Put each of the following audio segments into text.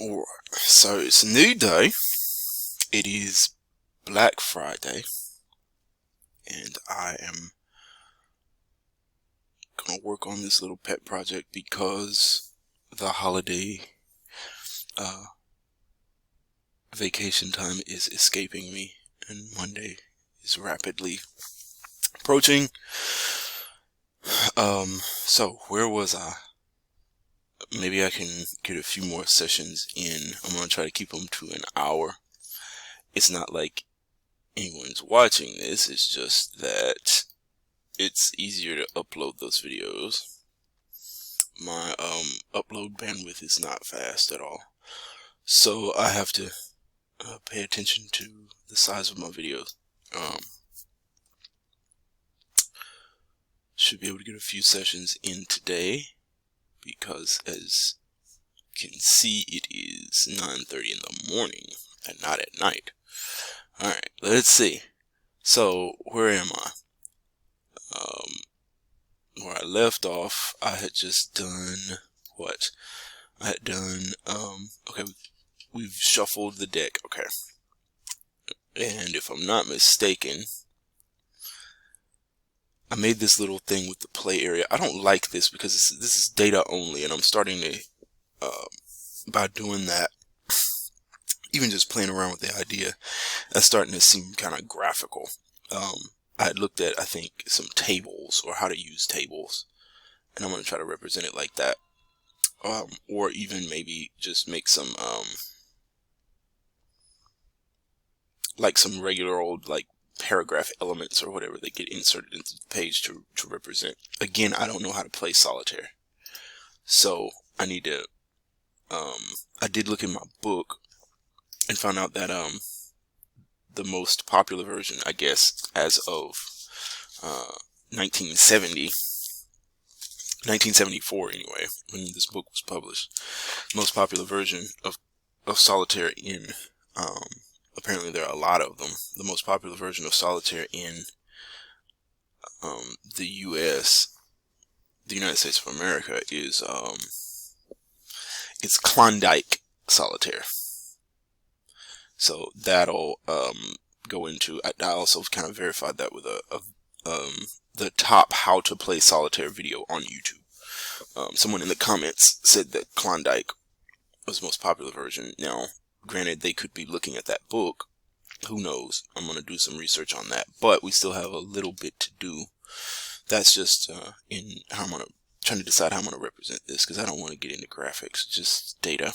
Alright, so it's a new day. It is Black Friday, and I am gonna work on this little pet project because the holiday vacation time is escaping me, and Monday is rapidly approaching. So where was I? Maybe I can get a few more sessions in. I'm gonna try to keep them to an hour. It's not like anyone's watching this, it's just that it's easier to upload those videos. My upload bandwidth is not fast at all, so I have to pay attention to the size of my videos. Should be able to get a few sessions in today because, as you can see, it is 9:30 in the morning and not at night. Alright, let's see. So, where am I? Where I left off, I had just done what? I had done, okay, we've shuffled the deck, okay. And if I'm not mistaken, I made this little thing with the play area. I don't like this because this is data only, and I'm starting to, by doing that, even just playing around with the idea, that's starting to seem kind of graphical. I had looked at, I think, some tables, or how to use tables, and I'm going to try to represent it like that. Or even maybe just make some, like some regular old, like, paragraph elements or whatever that get inserted into the page to represent. Again, I don't know how to play solitaire, so I need to, I did look in my book and found out that, the most popular version, I guess, as of 1974 anyway, when this book was published, most popular version of solitaire in, apparently there are a lot of them, the most popular version of solitaire in the US, the United States of America, is it's Klondike solitaire. So that'll go into, I also kind of verified that with the top how to play solitaire video on YouTube. Someone in the comments said that Klondike was the most popular version. Now, granted, they could be looking at that book. Who knows? I'm going to do some research on that. But we still have a little bit to do. That's just in how I'm trying to decide how I'm going to represent this, because I don't want to get into graphics, just data.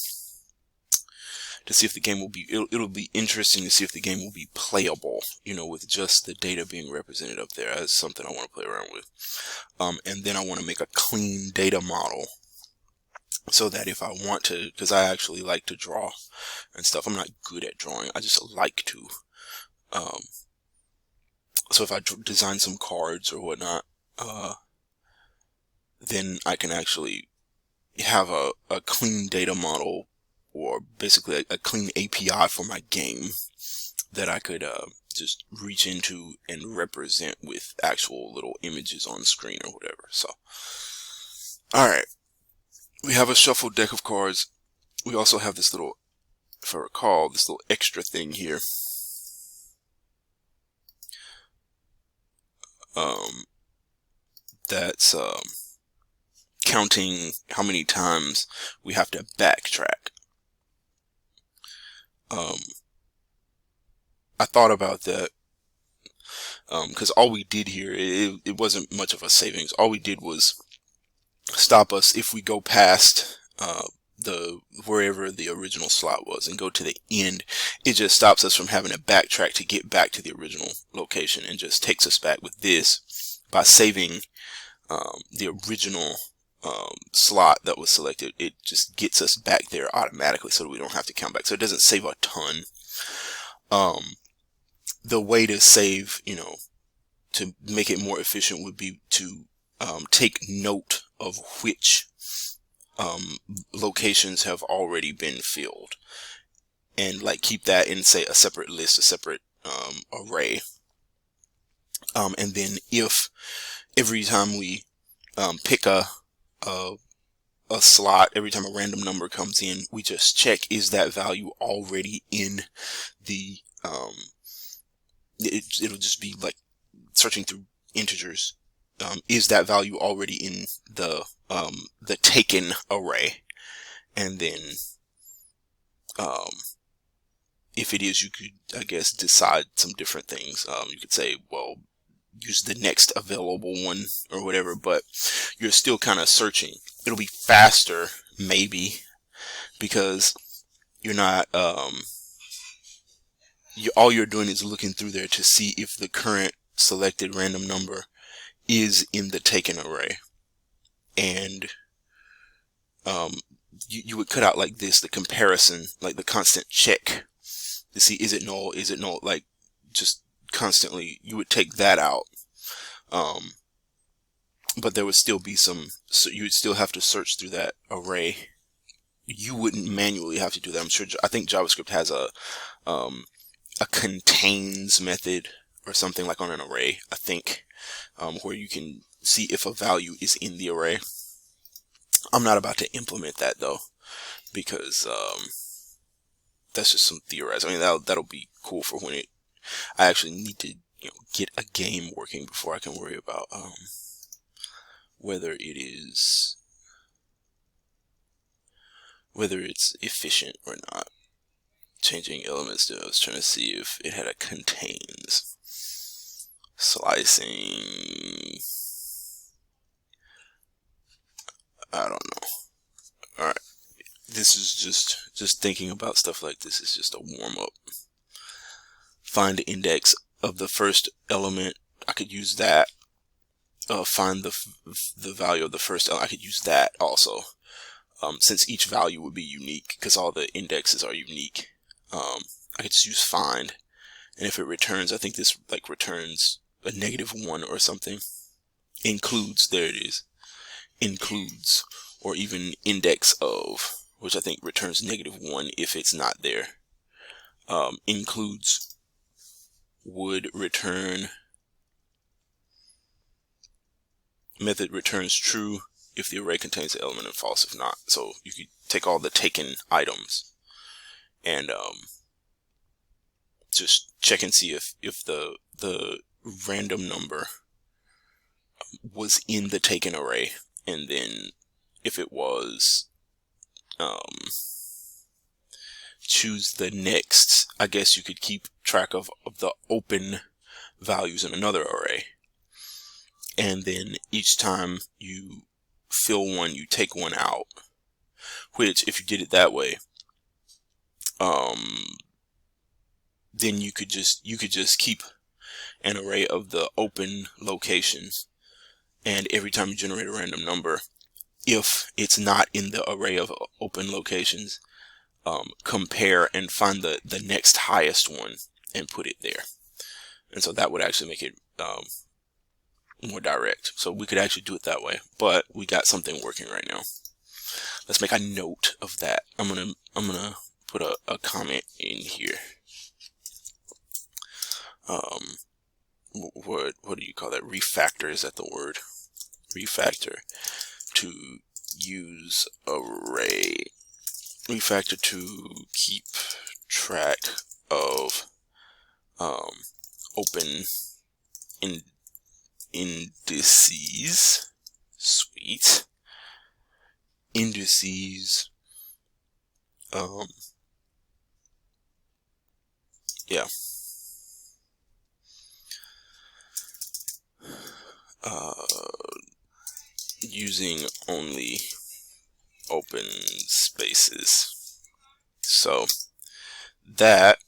To see if the game will be, it'll be interesting to see if the game will be playable, you know, with just the data being represented up there. That's something I want to play around with. And then I want to make a clean data model so that if I want to, because I actually like to draw and stuff. I'm not good at drawing, I just like to. So if I design some cards or whatnot, then I can actually have a clean data model, or basically a clean API for my game that I could just reach into and represent with actual little images on the screen or whatever. So, alright, we have a shuffled deck of cards. We also have this little, if I recall, this little extra thing here. That's counting how many times we have to backtrack. I thought about that because all we did here, it wasn't much of a savings. All we did was stop us if we go past wherever the original slot was and go to the end. It just stops us from having to backtrack to get back to the original location, and just takes us back with this by saving the original slot that was selected. It just gets us back there automatically so that we don't have to count back. So it doesn't save a ton. The way to save, you know, to make it more efficient would be to take note of which locations have already been filled, and like keep that in, say, a separate list, a separate array. And then if every time we pick a a slot, every time a random number comes in, we just check, is that value already in the, it'll just be like searching through integers. Is that value already in the taken array? And then, if it is, you could, I guess, decide some different things. You could say, well, use the next available one or whatever, but you're still kind of searching. It'll be faster, maybe, because you're not, all you're doing is looking through there to see if the current selected random number is in the taken array. And you would cut out like this, the comparison, like the constant check to see, is it null, like just constantly, you would take that out. But there would still be some, so you would still have to search through that array. You wouldn't manually have to do that. I think JavaScript has a contains method or something like on an array, I think, where you can see if a value is in the array. I'm not about to implement that though, because that's just some theorizing. I mean, that'll be cool for when I actually need to, get a game working before I can worry about whether it's efficient or not. Changing elements to, I was trying to see if it had a contains. Slicing, I don't know. Alright, this is just thinking about stuff like this is just a warm-up. Find the index of the first element, I could use that. Find the value of the first element, I could use that also. Since each value would be unique, because all the indexes are unique, I could just use find, and if it returns, I think this like returns a -1 or something. Includes, there it is, includes, or even index of, which I think returns -1 if it's not there. Includes would return, method returns true if the array contains the element and false if not. So you could take all the taken items and just check and see if the random number was in the taken array, and then if it was, choose the next. I guess you could keep track of the open values in another array, and then each time you fill one, you take one out, which if you did it that way, then you could just keep an array of the open locations, and every time you generate a random number, if it's not in the array of open locations, compare and find the next highest one and put it there. And so that would actually make it more direct. So we could actually do it that way, but we got something working right now. Let's make a note of that. I'm gonna put a comment in here. What do you call that? Refactor, is that the word? Refactor to use array. Refactor to keep track of open indices. Sweet. Indices. Yeah. Using only open spaces. So that,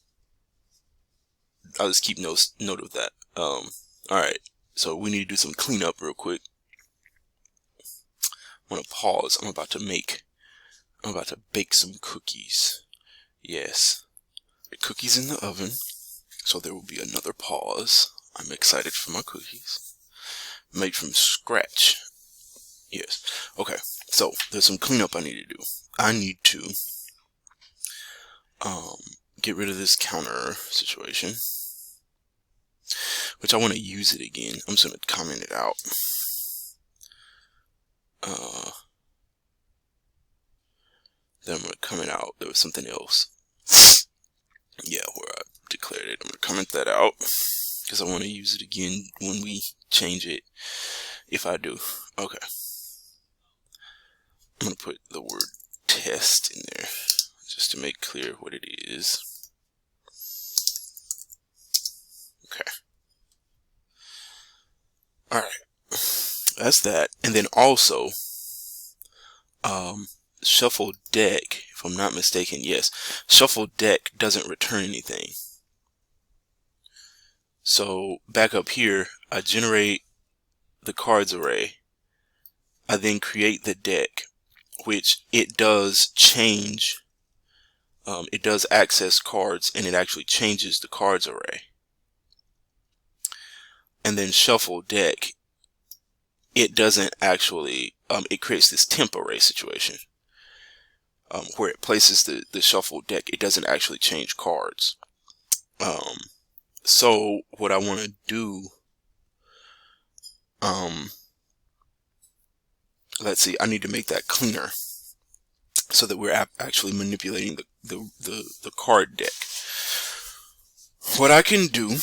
I'll just keep note of that. Alright, so we need to do some cleanup real quick. I'm gonna pause. I'm about to bake some cookies. Yes, cookies in the oven, so there will be another pause. I'm excited for my cookies made from scratch. Yes. Okay, so there's some cleanup I need to do. I need to get rid of this counter situation, which I want to use it again. I'm just going to comment it out. Then I'm going to comment out. There was something else. Yeah, where I declared it. I'm going to comment that out because I want to use it again when we change it, if I do. Okay. I'm going to put the word test in there just to make clear what it is. Okay. Alright. That's that. And then also, shuffle deck, if I'm not mistaken, yes, shuffle deck doesn't return anything. So back up here, I generate the cards array. I then create the deck, which it does change. It does access cards, and it actually changes the cards array. And then shuffle deck, it doesn't actually, it creates this temp array situation. Where it places the shuffle deck, it doesn't actually change cards. So what I want to do, let's see, I need to make that cleaner so that we're actually manipulating the card deck. What I can do,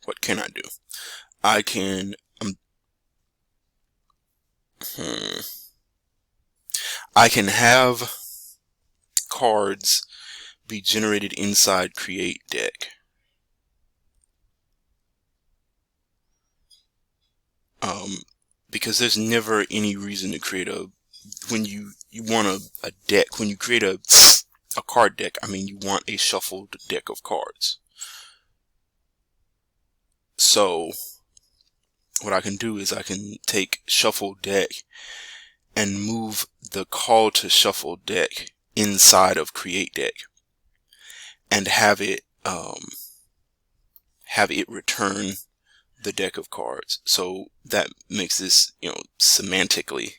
what can I do? I can, I can have cards be generated inside create deck. Because there's never any reason to create when you want a deck, when you create a card deck, I mean, you want a shuffled deck of cards. So what I can do is I can take shuffle deck and move the call to shuffle deck inside of create deck and have it return the deck of cards. So that makes this, semantically,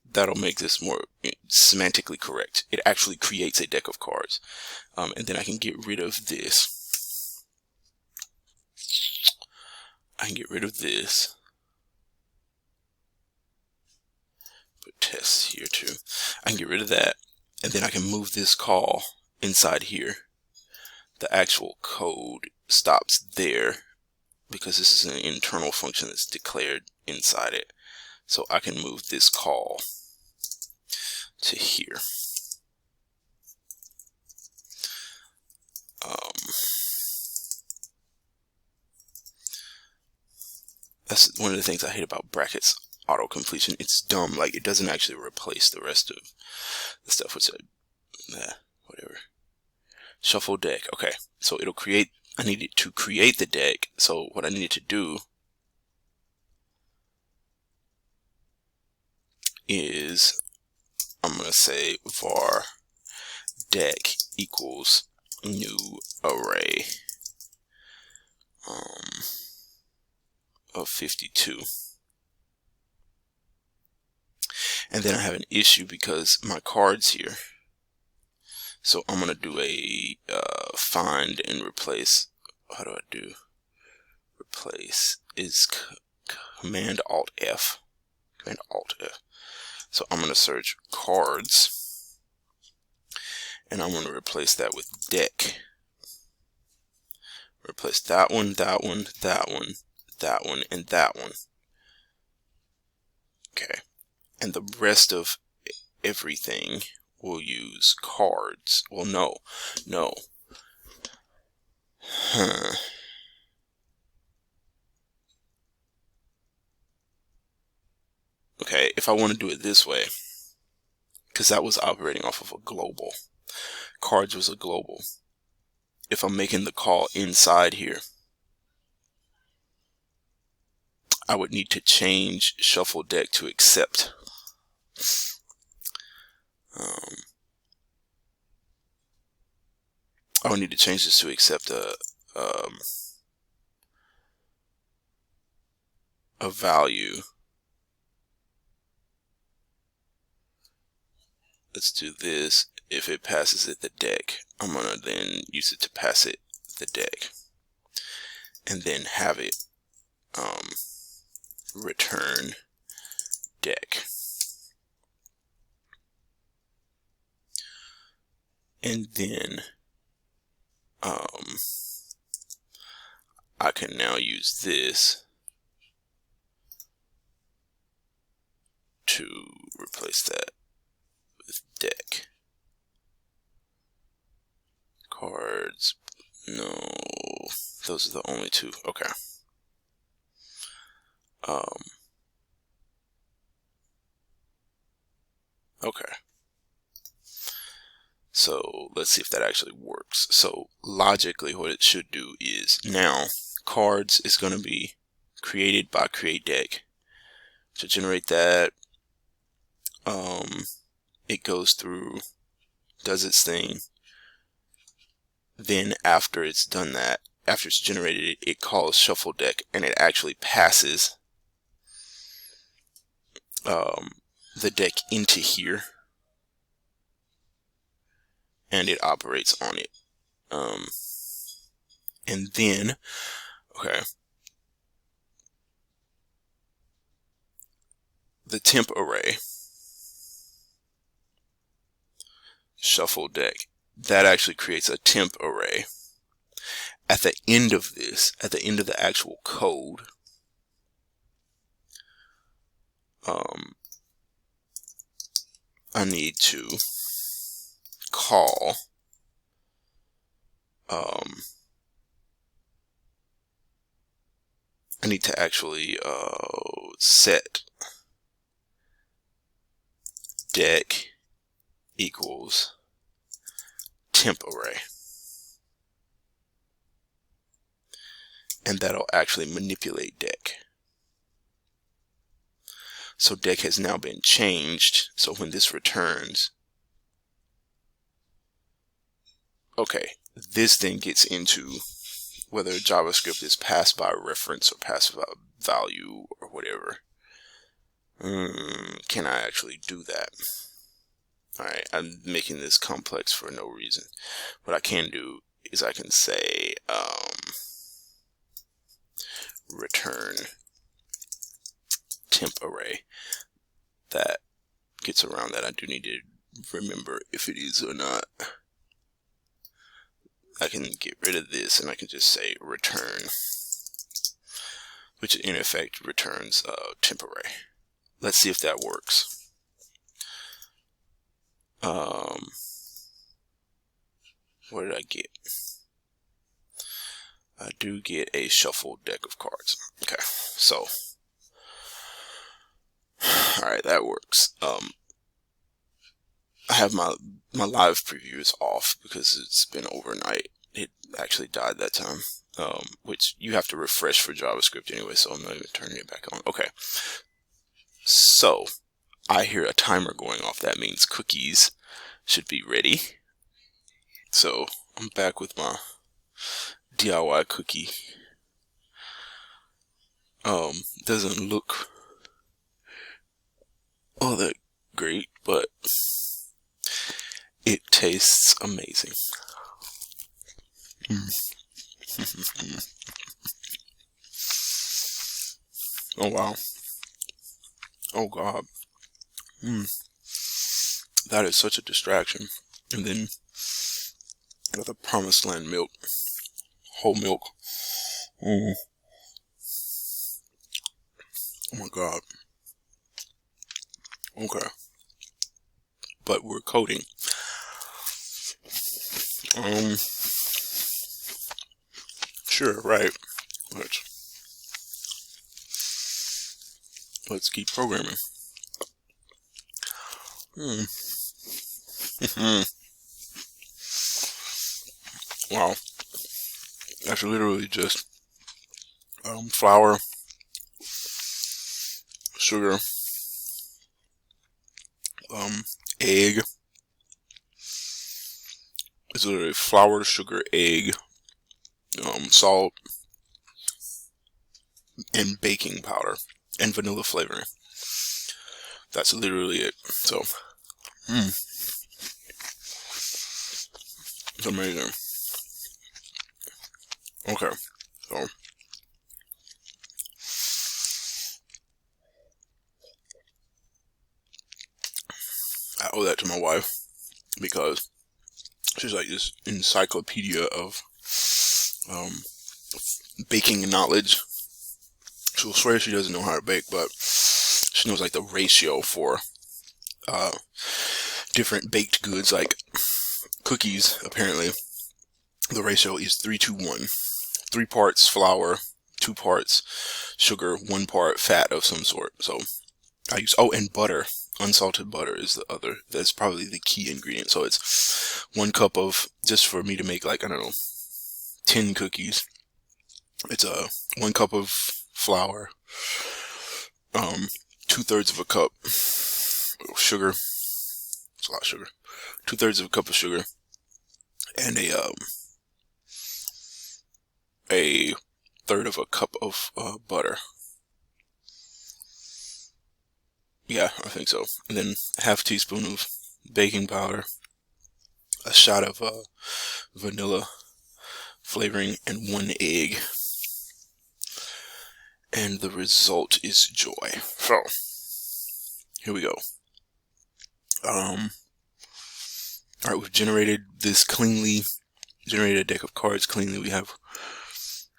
that'll make this more semantically correct. It actually creates a deck of cards. And then I can get rid of this. I can get rid of this. Put tests here too. I can get rid of that. And then I can move this call inside here. The actual code stops there because this is an internal function that's declared inside it. So I can move this call to here. That's one of the things I hate about brackets auto completion. It's dumb. Like, it doesn't actually replace the rest of the stuff. Which whatever. Shuffle deck. Okay, so it'll create. I needed to create the deck. So what I needed to do is I'm gonna say var deck equals new array of 52. And then I have an issue because my cards here. So I'm gonna do a find and replace. How do I do? Replace is Command Alt F. Command Alt F. So I'm gonna search cards, and I'm gonna replace that with deck. Replace that one, that one, that one, that one, and that one. Okay, and the rest of everything will use cards. Well, no. Okay, if I want to do it this way, because that was operating off of a global. Cards was a global. If I'm making the call inside here, I would need to change shuffle deck to accept. I would need to change this to accept a value. Let's do this. If it passes it the deck, I'm gonna then use it to pass it the deck, and then have it return deck. And then I can now use this to replace that with deck. Cards, no, those are the only two. Okay. Okay. So let's see if that actually works. So logically what it should do is now cards is going to be created by create deck. To generate that, it goes through, does its thing. Then after it's done that, after it's generated it, it calls shuffle deck, and it actually passes the deck into here, and it operates on it. And then, okay, the temp array, shuffle deck, that actually creates a temp array. At the end of this, at the end of the actual code, I need to call I need to actually set deck equals temp array, and that'll actually manipulate deck. So deck has now been changed, so when this returns, okay, this then gets into whether JavaScript is passed by reference or passed by value or whatever. Can I actually do that? Alright, I'm making this complex for no reason. What I can do is I can say return temp array. That gets around that. I do need to remember if it is or not. I can get rid of this and I can just say return, which in effect returns temp array. Let's see if that works. What did I get? I do get a shuffled deck of cards. Okay, so alright, that works. I have my live preview is off because it's been overnight. It actually died that time, which you have to refresh for JavaScript anyway, so I'm not even turning it back on. Okay, so I hear a timer going off. That means cookies should be ready. So I'm back with my DIY cookie. Doesn't look all that great, but it tastes amazing. Oh wow. Oh god. That is such a distraction. And then the promised land milk. Whole milk. Oh my god. Okay. But we're coding. Sure, right. Let's keep programming. Wow. That's literally just flour, sugar, egg. It's literally flour, sugar, egg, salt, and baking powder, and vanilla flavoring. That's literally it. So, it's amazing. Okay, so I owe that to my wife because she's like this encyclopedia of baking knowledge. She'll swear she doesn't know how to bake, but she knows like the ratio for different baked goods, like cookies. Apparently, the ratio is 3-to-1. 3 parts flour, 2 parts sugar, 1 part fat of some sort. So I use, oh, and butter. Unsalted butter is the other. That's probably the key ingredient. So it's 1 cup of, just for me to make like, I don't know, 10 cookies. It's 1 cup of flour, 2/3 of a cup of sugar. It's a lot of sugar. 2/3 of a cup of sugar, and a third of a cup of butter. Yeah, I think so. And then ½ teaspoon of baking powder, a shot of vanilla flavoring, and 1 egg. And the result is joy. So, here we go. Alright, we've generated a deck of cards cleanly. We have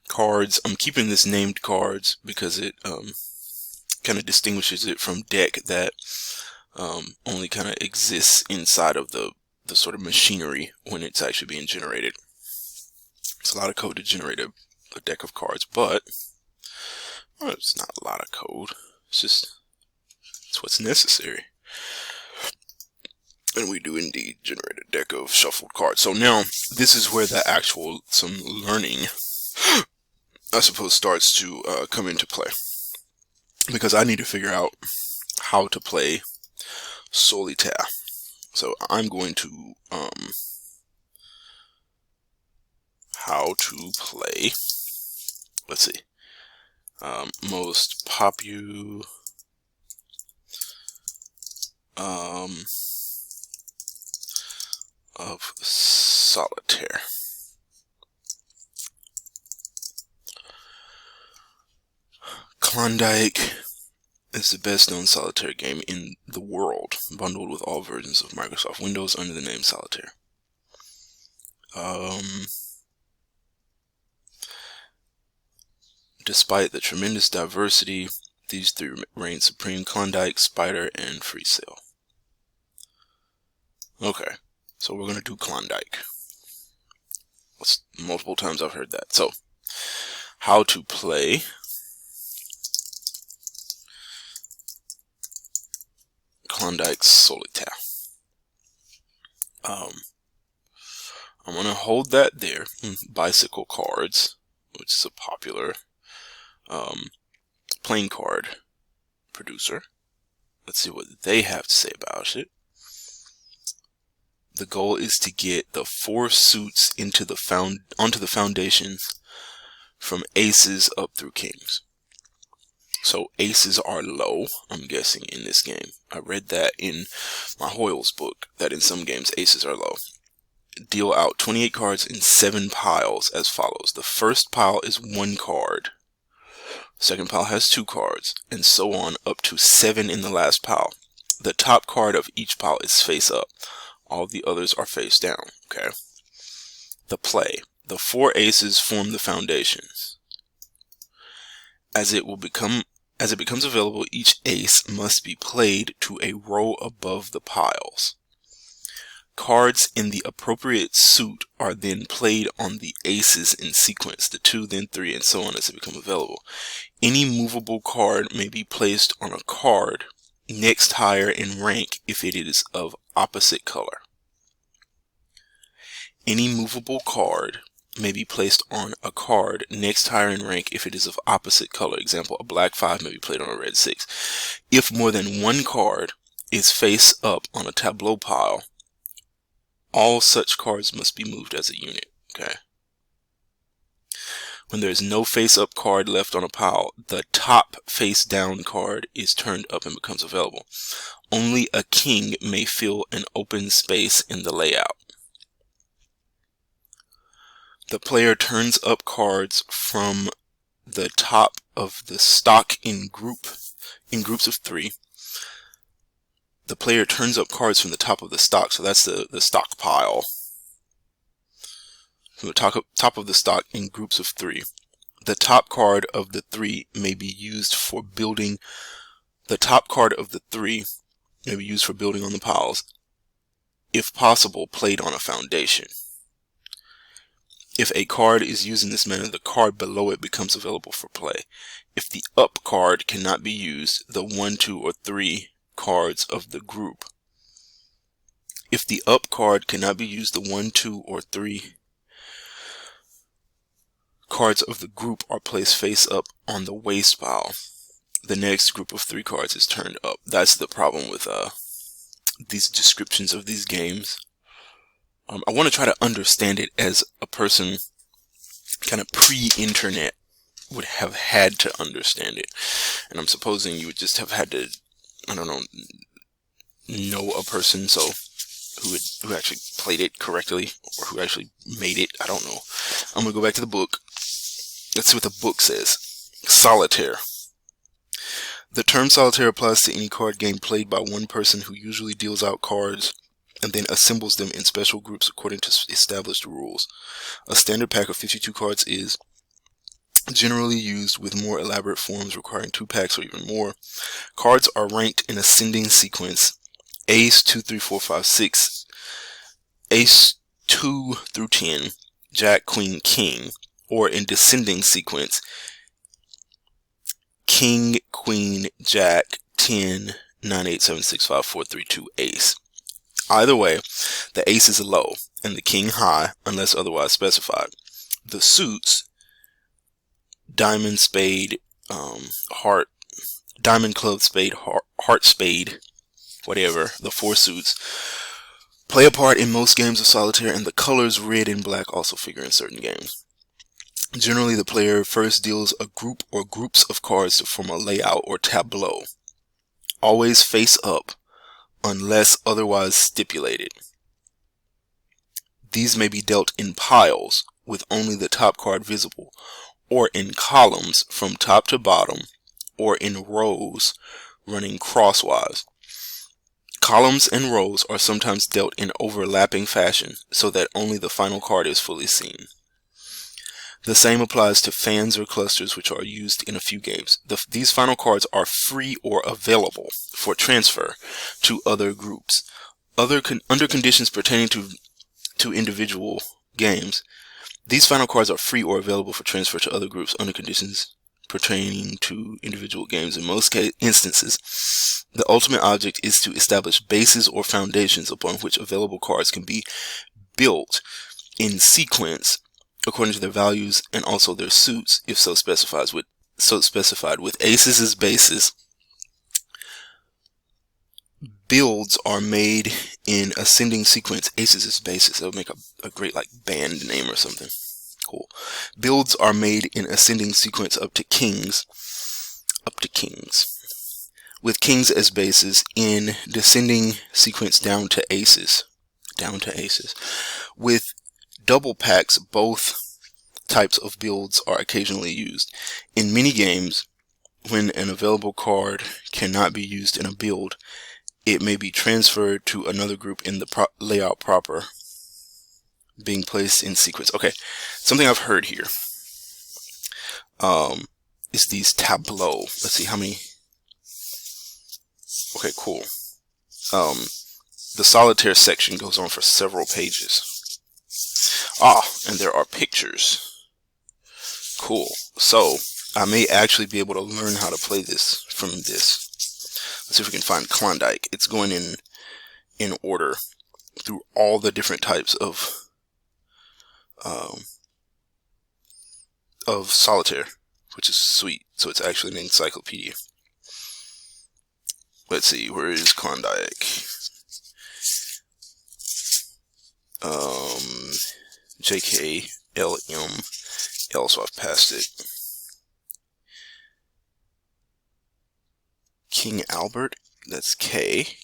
cards. I'm keeping this named cards because it kind of distinguishes it from deck that only kind of exists inside of the sort of machinery when it's actually being generated. It's a lot of code to generate a deck of cards, but well, it's not a lot of code. It's what's necessary. And we do indeed generate a deck of shuffled cards. So now, this is where some learning, I suppose, starts to come into play. Because I need to figure out how to play solitaire. So I'm going to, how to play, let's see, most popular, of solitaire. Klondike is the best known solitaire game in the world, bundled with all versions of Microsoft Windows under the name Solitaire. Despite the tremendous diversity, these 3 reign supreme: Klondike, Spider, and Free Cell. Okay, so we're going to do Klondike. That's multiple times I've heard that. So, how to play Klondike Solitaire. I'm going to hold that there. Bicycle Cards, which is a popular playing card producer. Let's see what they have to say about it. The goal is to get the 4 suits onto the foundations from aces up through kings. So aces are low, I'm guessing, in this game. I read that in my Hoyle's book, that in some games aces are low. Deal out 28 cards in 7 piles as follows. The first pile is 1 card. The second pile has 2 cards, and so on up to 7 in the last pile. The top card of each pile is face up. All the others are face down. Okay. The play. The 4 aces form the foundations. As it becomes available, each ace must be played to a row above the piles. Cards in the appropriate suit are then played on the aces in sequence, the 2, then 3, and so on as they become available. Any movable card may be placed on a card next higher in rank if it is of opposite color. Any movable card may be placed on a card next higher in rank if it is of opposite color. Example, a black 5 may be played on a red 6. If more than 1 card is face up on a tableau pile, all such cards must be moved as a unit. Okay. When there is no face up card left on a pile, the top face down card is turned up and becomes available. Only a king may fill an open space in the layout. The player turns up cards from the top of the stock in groups of 3. the player turns up cards from the top of the stock. So that's the stock pile. From the top of the stock in groups of 3. The top card of the 3 may be used for building. The top card of the 3 may be used for building on the piles. If possible, played on a foundation. If a card is used in this manner, the card below it becomes available for play. If the up card cannot be used, the 1, 2, or 3 cards of the group. If the up card cannot be used, the 1, 2, or 3 cards of the group are placed face up on the waste pile. The next group of 3 cards is turned up. That's the problem with these descriptions of these games. I want to try to understand it as a person kind of pre-internet would have had to understand it. And I'm supposing you would just have had to, I don't know a person who actually played it correctly, or who actually made it. I don't know. I'm going to go back to the book. Let's see what the book says. Solitaire. The term solitaire applies to any card game played by one person who usually deals out cards and then assembles them in special groups according to established rules. A standard pack of 52 cards is generally used, with more elaborate forms requiring 2 packs or even more. Cards are ranked in ascending sequence: ace, 2, 3, 4, 5, 6, ace 2 through 10, jack, queen, king, or in descending sequence: king, queen, jack, 10, 9, 8, 7, 6, 5, 4, 3, 2, ace. Either way, the ace is low and the king high unless otherwise specified. The suits, diamond, spade, heart, diamond, club, spade, heart, spade, whatever, the 4 suits, play a part in most games of solitaire, and the colors red and black also figure in certain games. Generally, the player first deals a group or groups of cards to form a layout or tableau, always face up unless otherwise stipulated. These may be dealt in piles with only the top card visible, or in columns from top to bottom, or in rows running crosswise. Columns and rows are sometimes dealt in overlapping fashion so that only the final card is fully seen. The same applies to fans or clusters, which are used in a few games. These final cards are free or available for transfer to other groups. Under conditions pertaining to individual games, these final cards are free or available for transfer to other groups under conditions pertaining to individual games. In most instances, the ultimate object is to establish bases or foundations upon which available cards can be built in sequence according to their values and also their suits, if so specified. With aces as bases, builds are made in ascending sequence. Aces as bases. That would make a great like band name or something. Cool. Builds are made in ascending sequence up to kings. With kings as bases in descending sequence down to aces. With double packs, both types of builds are occasionally used. In many games, when an available card cannot be used in a build, it may be transferred to another group in the layout proper, being placed in sequence. Okay, something I've heard here is these tableau. Let's see how many. Okay, cool. The solitaire section goes on for several pages. And there are pictures. Cool. So I may actually be able to learn how to play this from this. Let's see if we can find Klondike. It's going in order through all the different types of solitaire, which is sweet. So it's actually an encyclopedia. Let's see, where is Klondike? JKLML, so I've passed it. King Albert, that's K.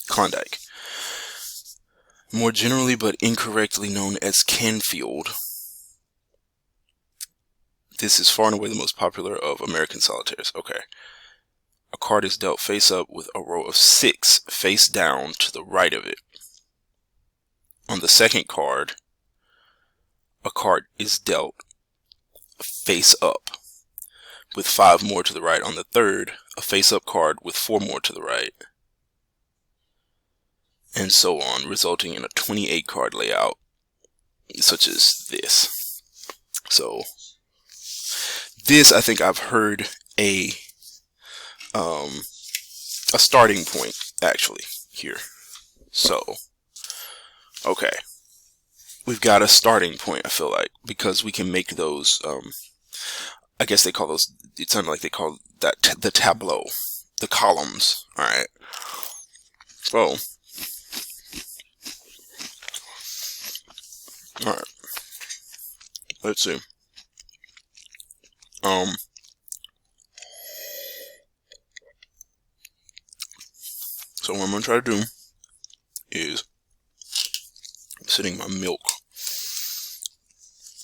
Klondike. More generally but incorrectly known as Canfield. This is far and away the most popular of American solitaires. Okay. A card is dealt face up with a row of 6 face down to the right of it. On the second card, a card is dealt face up with 5 more to the right. On the third, a face up card with 4 more to the right. And so on, resulting in a 28 card layout, such as this. So, this, I think I've heard a starting point, actually, here. So, okay. We've got a starting point, I feel like, because we can make those, I guess they call those, it sounded like they call that the tableau, the columns, alright. So, alright, let's see. So what I'm going to try to do is, I'm sitting my milk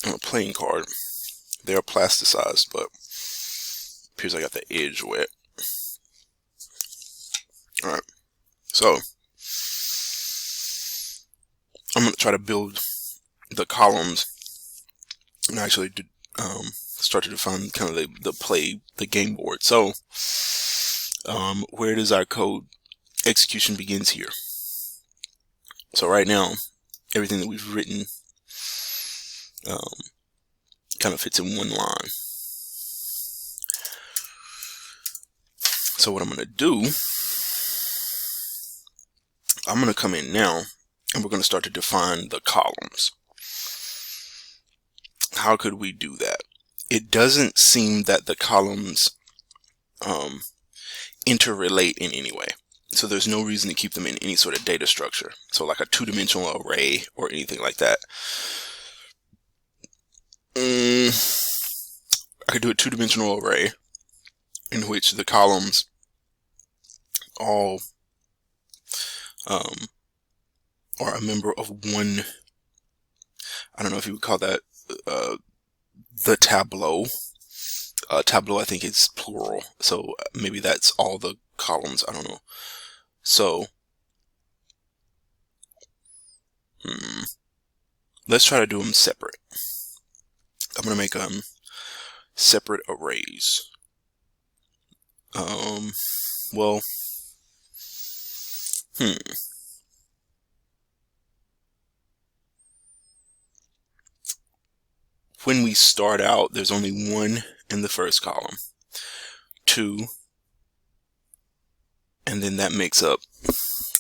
on a playing card. They are plasticized, but it appears I got the edge wet. Alright, so I'm going to try to build the columns and actually start to define kind of the game board. So where does our code execution begins here? So right now, everything that we've written kind of fits in one line. So what I'm going to do, I'm going to come in now and we're going to start to define the columns. How could we do that? It doesn't seem that the columns interrelate in any way. So there's no reason to keep them in any sort of data structure. So like a two-dimensional array or anything like that. I could do a two-dimensional array in which the columns all are a member of one, I don't know if you would call that the tableau. Tableau, I think, is plural, so maybe that's all the columns, I don't know. So let's try to do them separate. I'm going to make separate arrays. Well, when we start out, there's only 1 in the first column, 2, and then that makes up,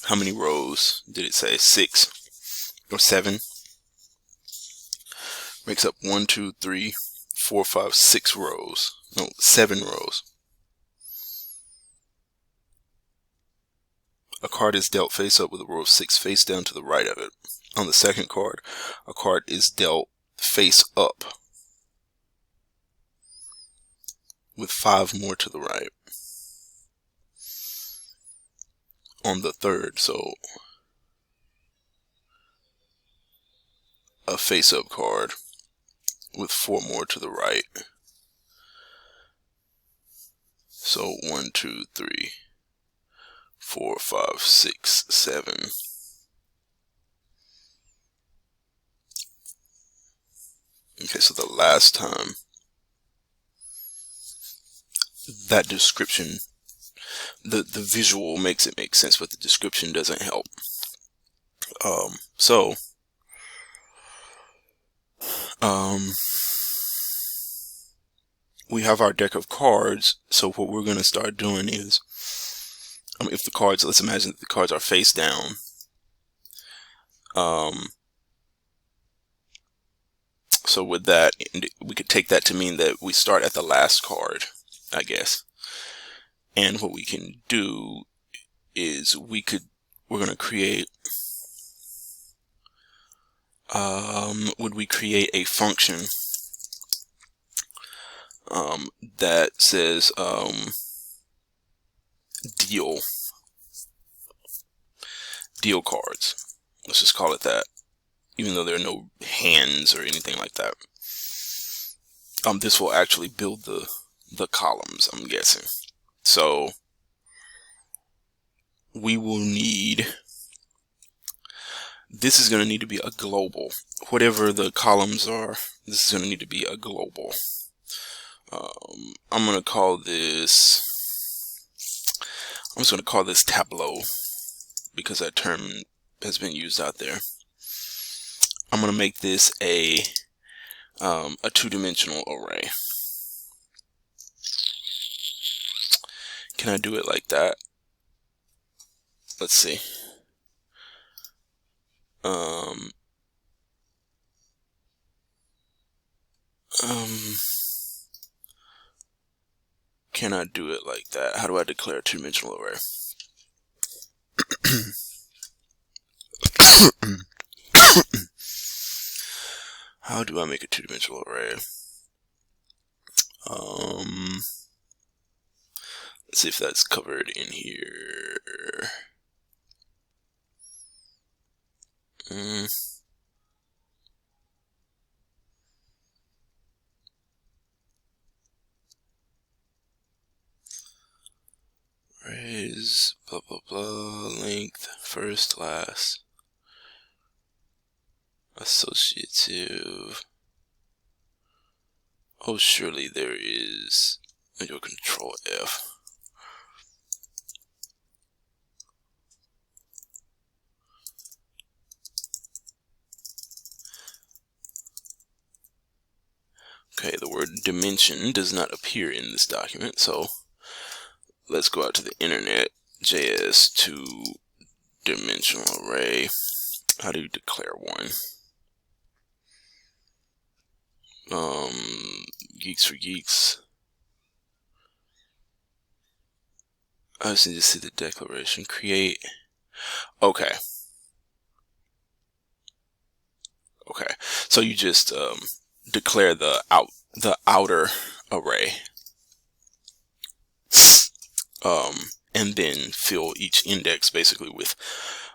how many rows did it say? 6 or 7? Makes up 1, 2, 3, 4, 5, 6 rows. No, 7 rows. A card is dealt face up with a row of 6 face down to the right of it. On the second card, a card is dealt face up with 5 more to the right. On the third, so a face up card with 4 more to the right. So 1, 2, 3, 4, 5, 6, 7. Okay, so the last time, that description, the visual makes it make sense, but the description doesn't help. So we have our deck of cards. So what we're going to start doing is, if the cards, let's imagine that the cards are face down. So with that, we could take that to mean that we start at the last card, I guess. And what we can do is we're going to create, would we create a function that says deal cards. Let's just call it that, even though there are no hands or anything like that. this will actually build the columns, I'm guessing. So we will need, this is going to need to be a global. Whatever the columns are, this is going to need to be a global. I'm just going to call this Tableau because that term has been used out there. I'm going to make this a two-dimensional array. Can I do it like that? Let's see. Can I do it like that? How do I declare a two-dimensional array? How do I make a two-dimensional array? Let's see if that's covered in here. Arrays, blah blah blah, length, first, last, associative. Oh, surely there is. Maybe Control F. Okay, the word dimension does not appear in this document, so let's go out to the internet. JS two-dimensional array. How do you declare one? Geeks for geeks. I just need to see the declaration. Create. Okay. Okay. So you just declare the outer array. And then fill each index basically with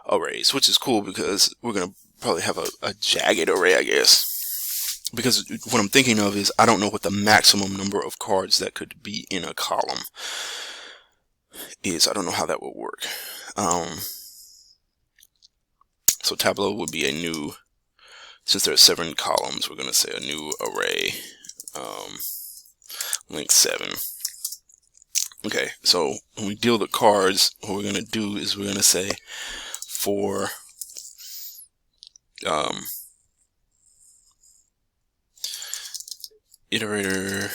arrays, which is cool because we're gonna probably have a jagged array, I guess. Because what I'm thinking of is I don't know what the maximum number of cards that could be in a column is. I don't know how that would work. So Tableau would be a new, since there are 7 columns, we're going to say a new array, length 7. Okay, so when we deal the cards, what we're going to do is we're going to say for iterator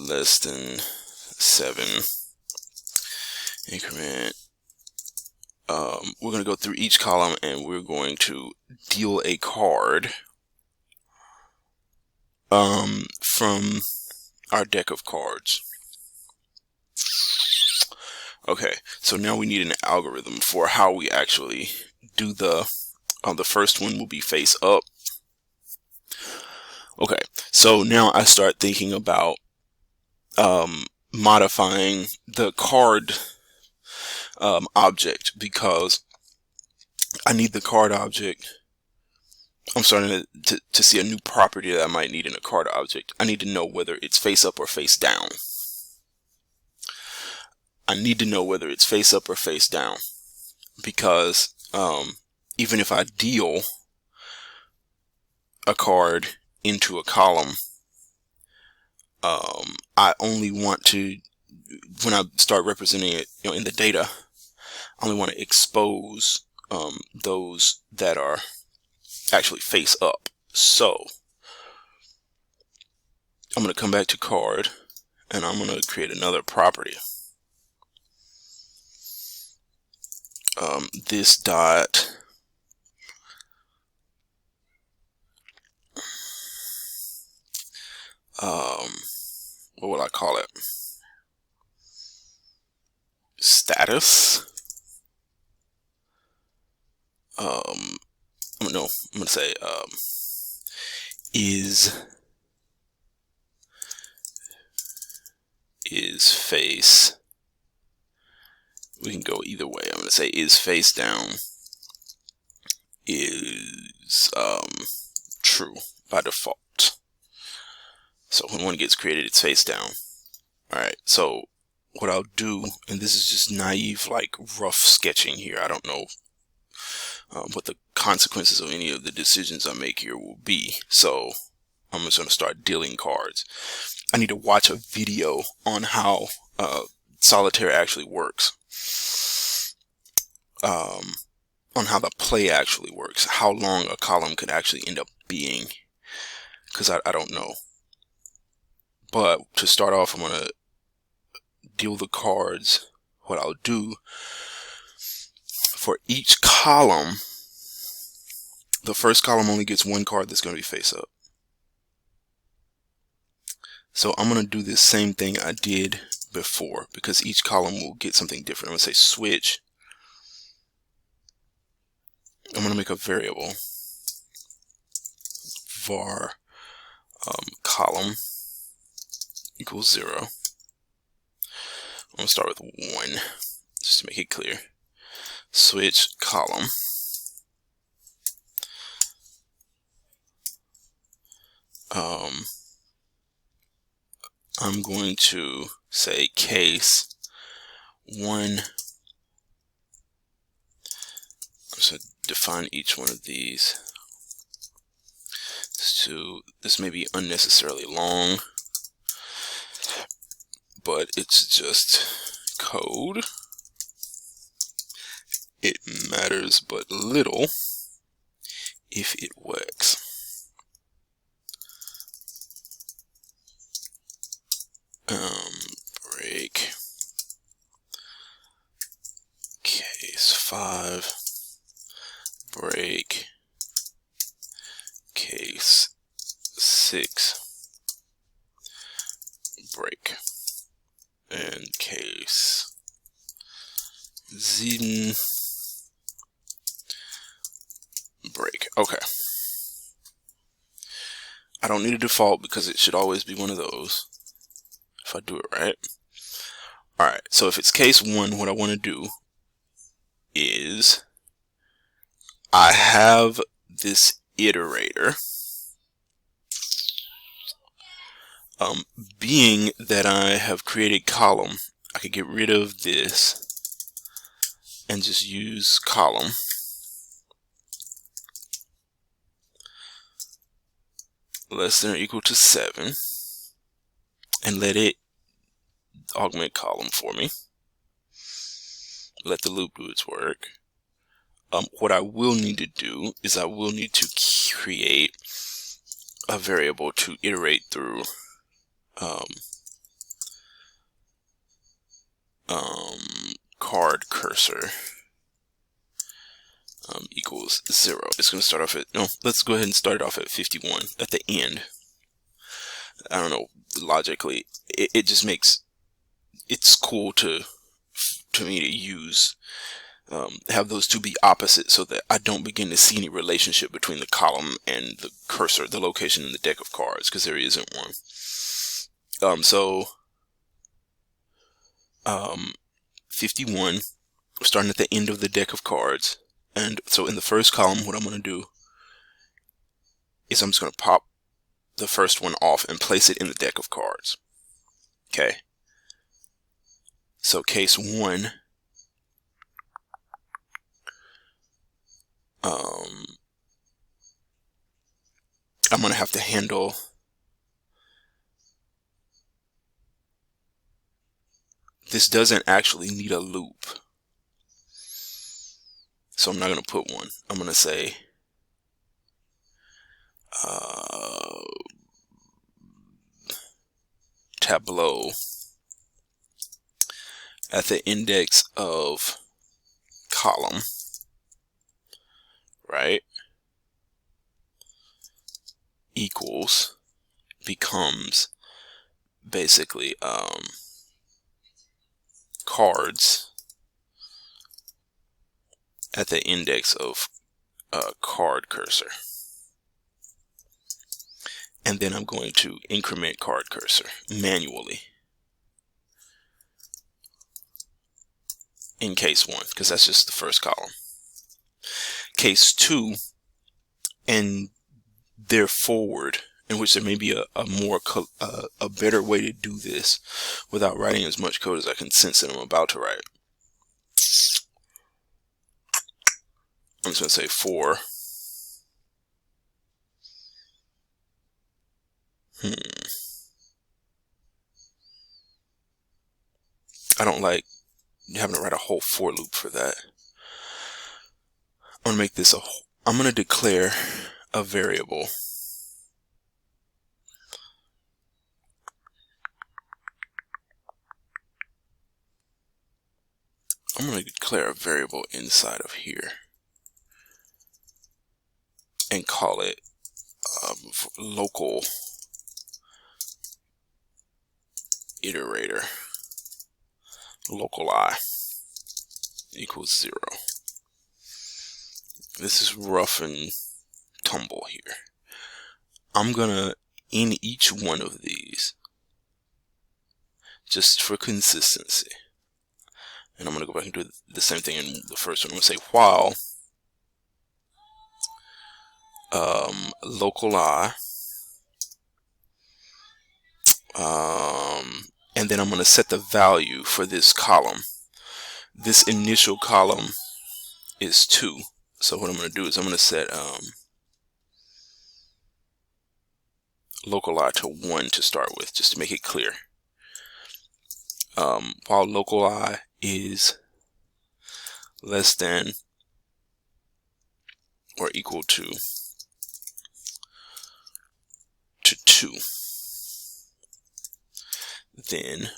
less than 7 increment, we're going to go through each column and we're going to deal a card from our deck of cards. Okay, so now we need an algorithm for how we actually do the first one will be face up. Okay, so now I start thinking about modifying the card object, because I need the card object. I'm starting to see a new property that I might need in a card object. I need to know whether it's face up or face down. I need to know whether it's face up or face down, because even if I deal a card into a column, I only want to, when I start representing it, in the data, I only want to expose those that are actually face up. So I'm going to come back to card and I'm going to create another property. This dot what will I call it? Status. No, I'm gonna say is face. We can go either way. I'm gonna say is face down is true by default. So when one gets created, it's face down. Alright, so what I'll do, and this is just naive, like rough sketching here. I don't know what the consequences of any of the decisions I make here will be. So I'm just going to start dealing cards. I need to watch a video on how solitaire actually works. On how the play actually works. How long a column could actually end up being. Because I don't know. But to start off, I'm going to deal the cards. What I'll do for each column, the first column only gets one card that's going to be face up. So I'm going to do this same thing I did before, because each column will get something different. I'm going to say switch. I'm going to make a variable var column equals 0. I'm going to start with 1 just to make it clear. Switch column I'm going to say case 1. So define each one of these. This may be unnecessarily long, but it's just code. It matters but little if it works. Break case 5, break case 6, break, and case 7, break. Okay. I don't need a default because it should always be one of those if I do it right. Alright, so if it's case 1, what I want to do is I have this iterator. Being that I have created column, I could get rid of this and just use column. Less than or equal to 7 and let it augment column for me. Let the loop do its work. What I will need to do is I will need to create a variable to iterate through card cursor equals 0. It's going to start off at, no, let's go ahead and start it off at 51 at the end. I don't know, logically, it just makes, it's cool to me to use, have those two be opposite so that I don't begin to see any relationship between the column and the cursor, the location in the deck of cards, because there isn't one. 51, we're starting at the end of the deck of cards. And so in the first column, what I'm going to do is I'm just going to pop the first one off and place it in the deck of cards. Okay. So case 1, I'm going to have to handle this. Doesn't actually need a loop, so I'm not going to put one. I'm going to say tableau at the index of column, right, equals, becomes basically cards at the index of card cursor. And then I'm going to increment card cursor manually in case 1, because that's just the first column. Case 2 and there forward, in which there may be a better way to do this without writing as much code as I can sense that I'm about to write. I'm just going to say for I don't like having to write a whole for loop for that. I'm going to make this I'm going to declare a variable. I'm going to declare a variable inside of here and call it local iterator, local I equals 0. This is rough and tumble here. I'm gonna, in each one of these, just for consistency, and I'm gonna go back and do the same thing in the first one. I'm gonna say while local I, and then I'm gonna set the value for this column. This initial column is 2. So what I'm going to do is I'm going to set local I to 1 to start with, just to make it clear. While local I is less than or equal to 2, then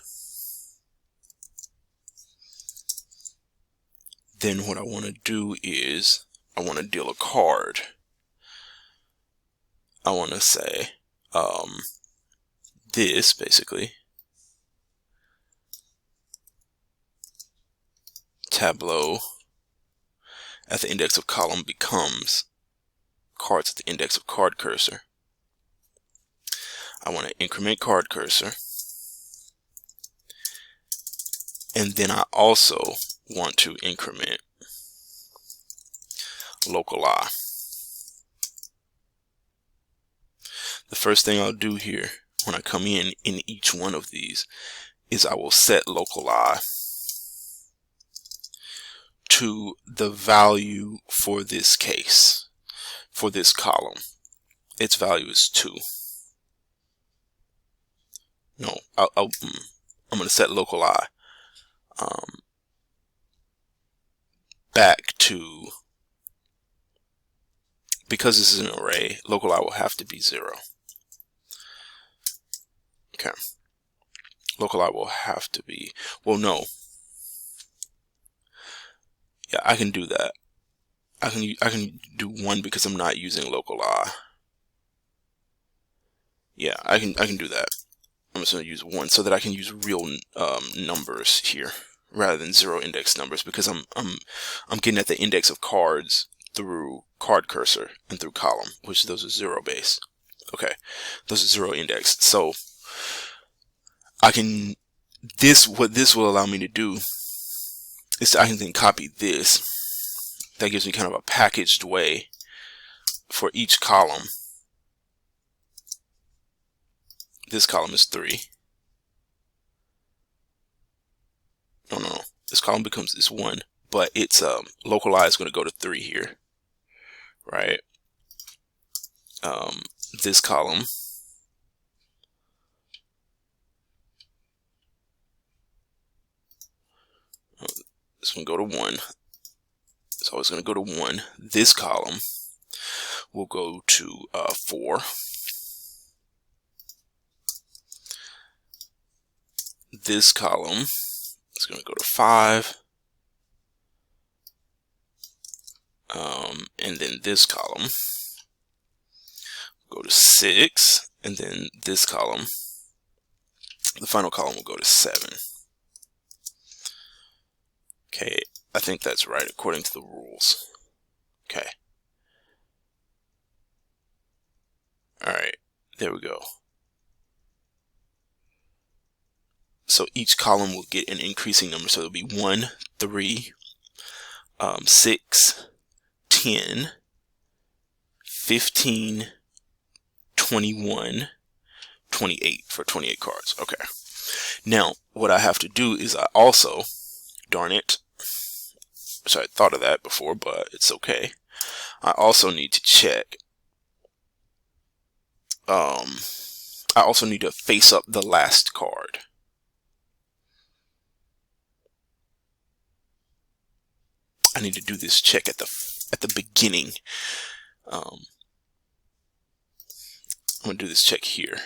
what I want to do is I want to deal a card. I want to say this basically tableau at the index of column becomes cards at the index of card cursor. I want to increment card cursor, and then I also want to increment local I. The first thing I'll do here when I come in each one of these is I will set local I to the value for this case, for this column. Its value is 2. No, I'm going to set local I back to, because this is an array, local I will have to be 0. Okay. Local I will have to be, well, no. Yeah, I can do that. I can do 1 because I'm not using local I. Yeah, I can do that. I'm just going to use 1 so that I can use real numbers here rather than 0 index numbers, because I'm getting at the index of cards through card cursor and through column, which those are 0 base. Okay, those are 0 index. So I can, what this will allow me to do is I can then copy this. That gives me kind of a packaged way for each column. This column is 3. No. This column is 1, but it's local I is going to go to 3 here, right? This column it's going to go to 1. It's always going to go to 1. This column will go to 4. This column is going to go to 5. And then this column will go to 6. And then this column, the final column, will go to 7. Okay, I think that's right according to the rules. Okay. Alright, there we go. So each column will get an increasing number. So it'll be 1, 3, 6, 10, 15, 21, 28 for 28 cards. Okay. Now, what I have to do is I also, darn it, which I thought of that before, but it's okay. I also need to check. I also need to face up the last card. I need to do this check at the beginning. I'm gonna do this check here.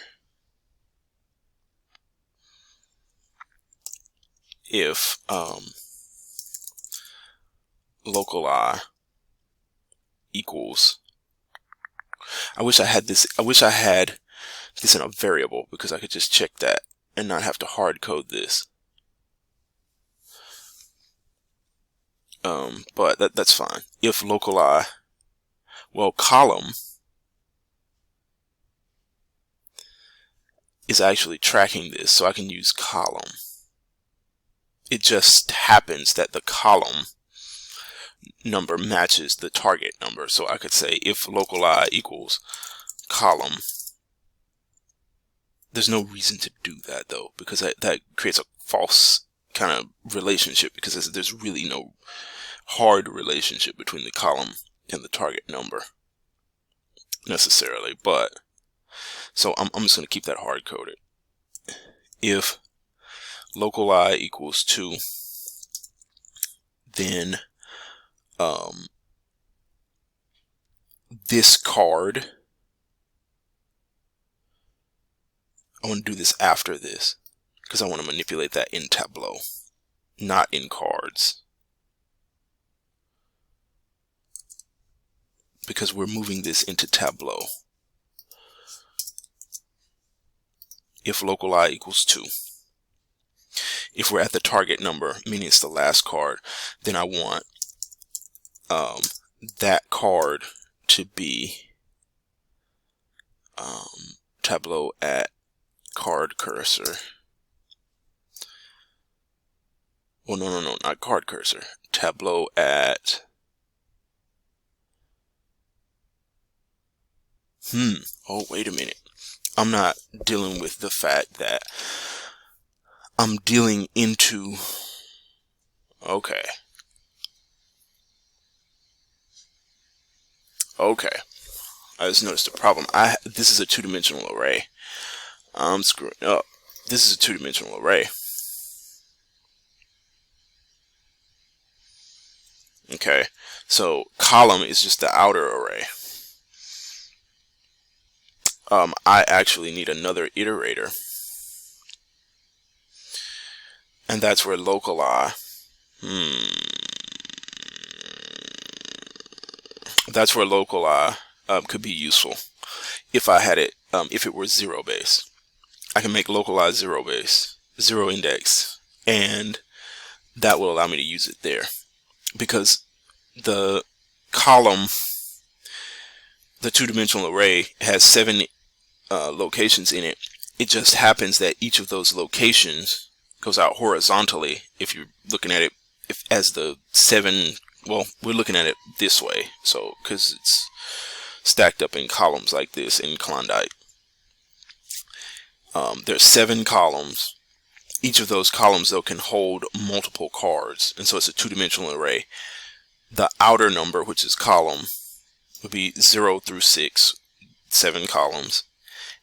If local I equals, I wish I had this in a variable, because I could just check that and not have to hard code this. But that's fine. If local I, well, column is actually tracking this, so I can use column. It just happens that the column number matches the target number, so I could say if local I equals column. There's no reason to do that though, because that creates a false kind of relationship, because there's really no hard relationship between the column and the target number necessarily. But so I'm just going to keep that hard coded. If local I equals 2, then this card, I want to do this after this, because I want to manipulate that in Tableau, not in cards, because we're moving this into Tableau. If local I equals 2, if we're at the target number, meaning it's the last card, then I want that card to be Tableau at card cursor. Well, no, not card cursor. Tableau at oh, wait a minute. I'm not dealing with the fact that I'm dealing into, okay. I just noticed a problem. This is a two-dimensional array. I'm screwing up. This is a two-dimensional array. Okay, so column is just the outer array. I actually need another iterator, and that's where local I. That's where local I could be useful if I had it. If it were zero base, I can make local I zero base, zero index, and that will allow me to use it there, because the column, the two-dimensional array, has 7 locations in it. It just happens that each of those locations goes out horizontally. If you're looking at it as the 7, well, we're looking at it this way, so because it's stacked up in columns like this in Klondike. There's 7 columns. Each of those columns, though, can hold multiple cards, and so it's a two-dimensional array. The outer number, which is column, would be 0 through 6, 7 columns,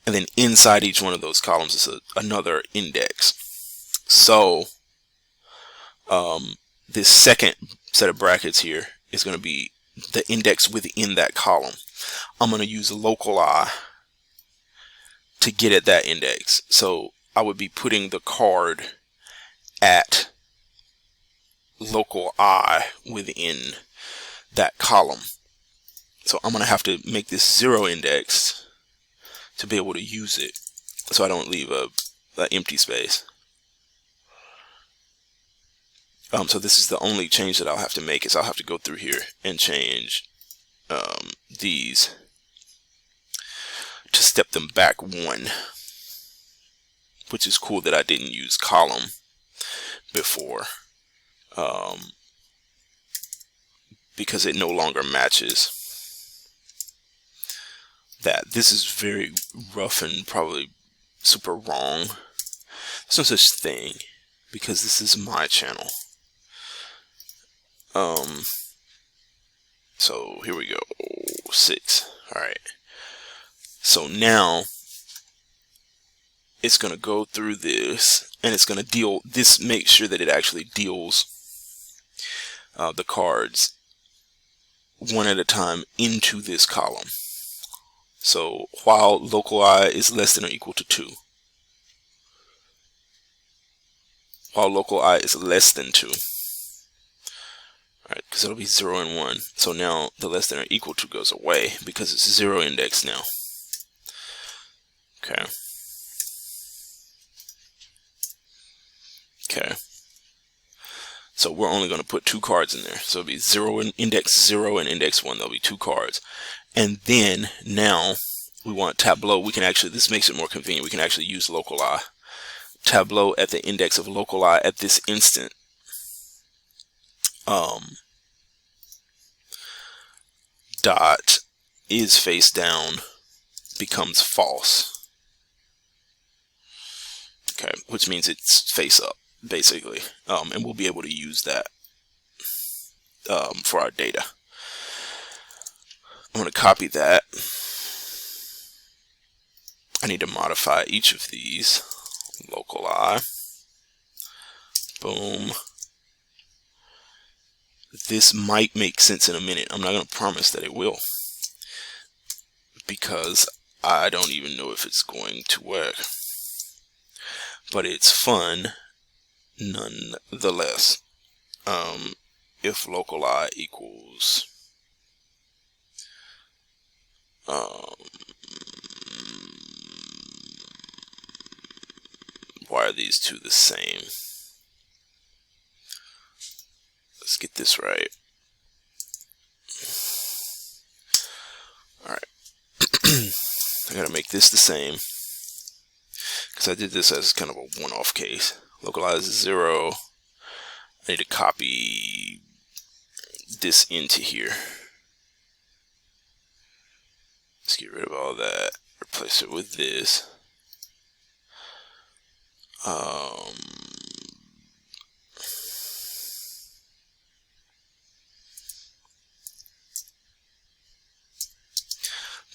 and then inside each one of those columns is another index. So this second set of brackets here is going to be the index within that column. I'm going to use local I to get at that index. So I would be putting the card at local I within that column. So I'm going to have to make this 0 index to be able to use it, so I don't leave an empty space. So this is the only change that I'll have to make, is I'll have to go through here and change these to step them back 1, which is cool that I didn't use column before, because it no longer matches that. This is very rough and probably super wrong. There's no such thing, because this is my channel. So here we go, 6. All right. So now it's going to go through this, and it's going to deal this. Make sure that it actually deals the cards one at a time into this column. So while local I is less than or equal to 2, while local I is less than 2. Alright, because it'll be 0 and 1. So now the less than or equal to goes away because it's 0 index now. Okay. Okay. So we're only going to put 2 cards in there. So it'll be 0 and index 0 and index 1. There'll be 2 cards. And then now we want Tableau. We can actually, this makes it more convenient. We can actually use local I. Tableau at the index of local I at this instant. Dot is face down becomes false. Okay, which means it's face up basically, and we'll be able to use that for our data. I'm going to copy that. I need to modify each of these. Local I. Boom. This might make sense in a minute. I'm not going to promise that it will, because I don't even know if it's going to work. But it's fun nonetheless. If local I equals why are these two the same? Let's get this right. Alright. I gotta make this the same, because I did this as kind of a one-off case. Localize 0. I need to copy this into here. Let's get rid of all that. Replace it with this.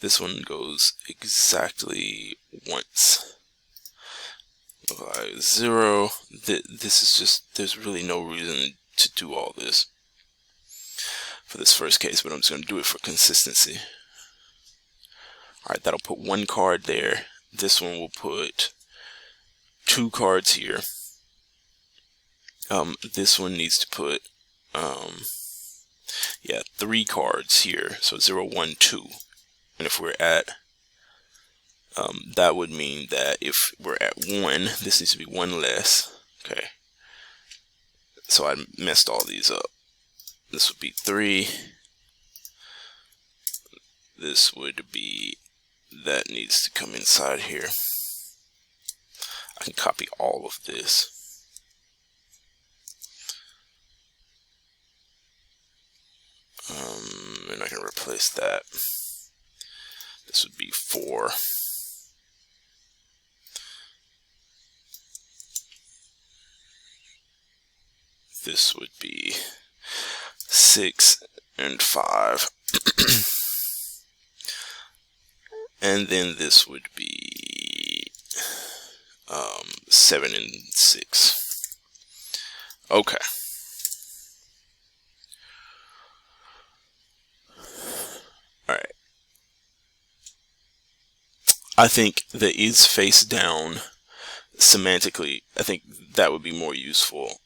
This one goes exactly once. 0. This is just, there's really no reason to do all this for this first case, but I'm just going to do it for consistency. Alright, that'll put 1 card there. This one will put 2 cards here. This one needs to put 3 cards here. So 0, 1, 2. And if we're at that would mean that if we're at 1, this needs to be 1 less. Okay. So I messed all these up. This would be 3. This would be, that needs to come inside here. I can copy all of this. And I can replace that. This would be 4. This would be 6 and 5. And then this would be 7 and 6. Okay. Alright. I think the is face down semantically, I think that would be more useful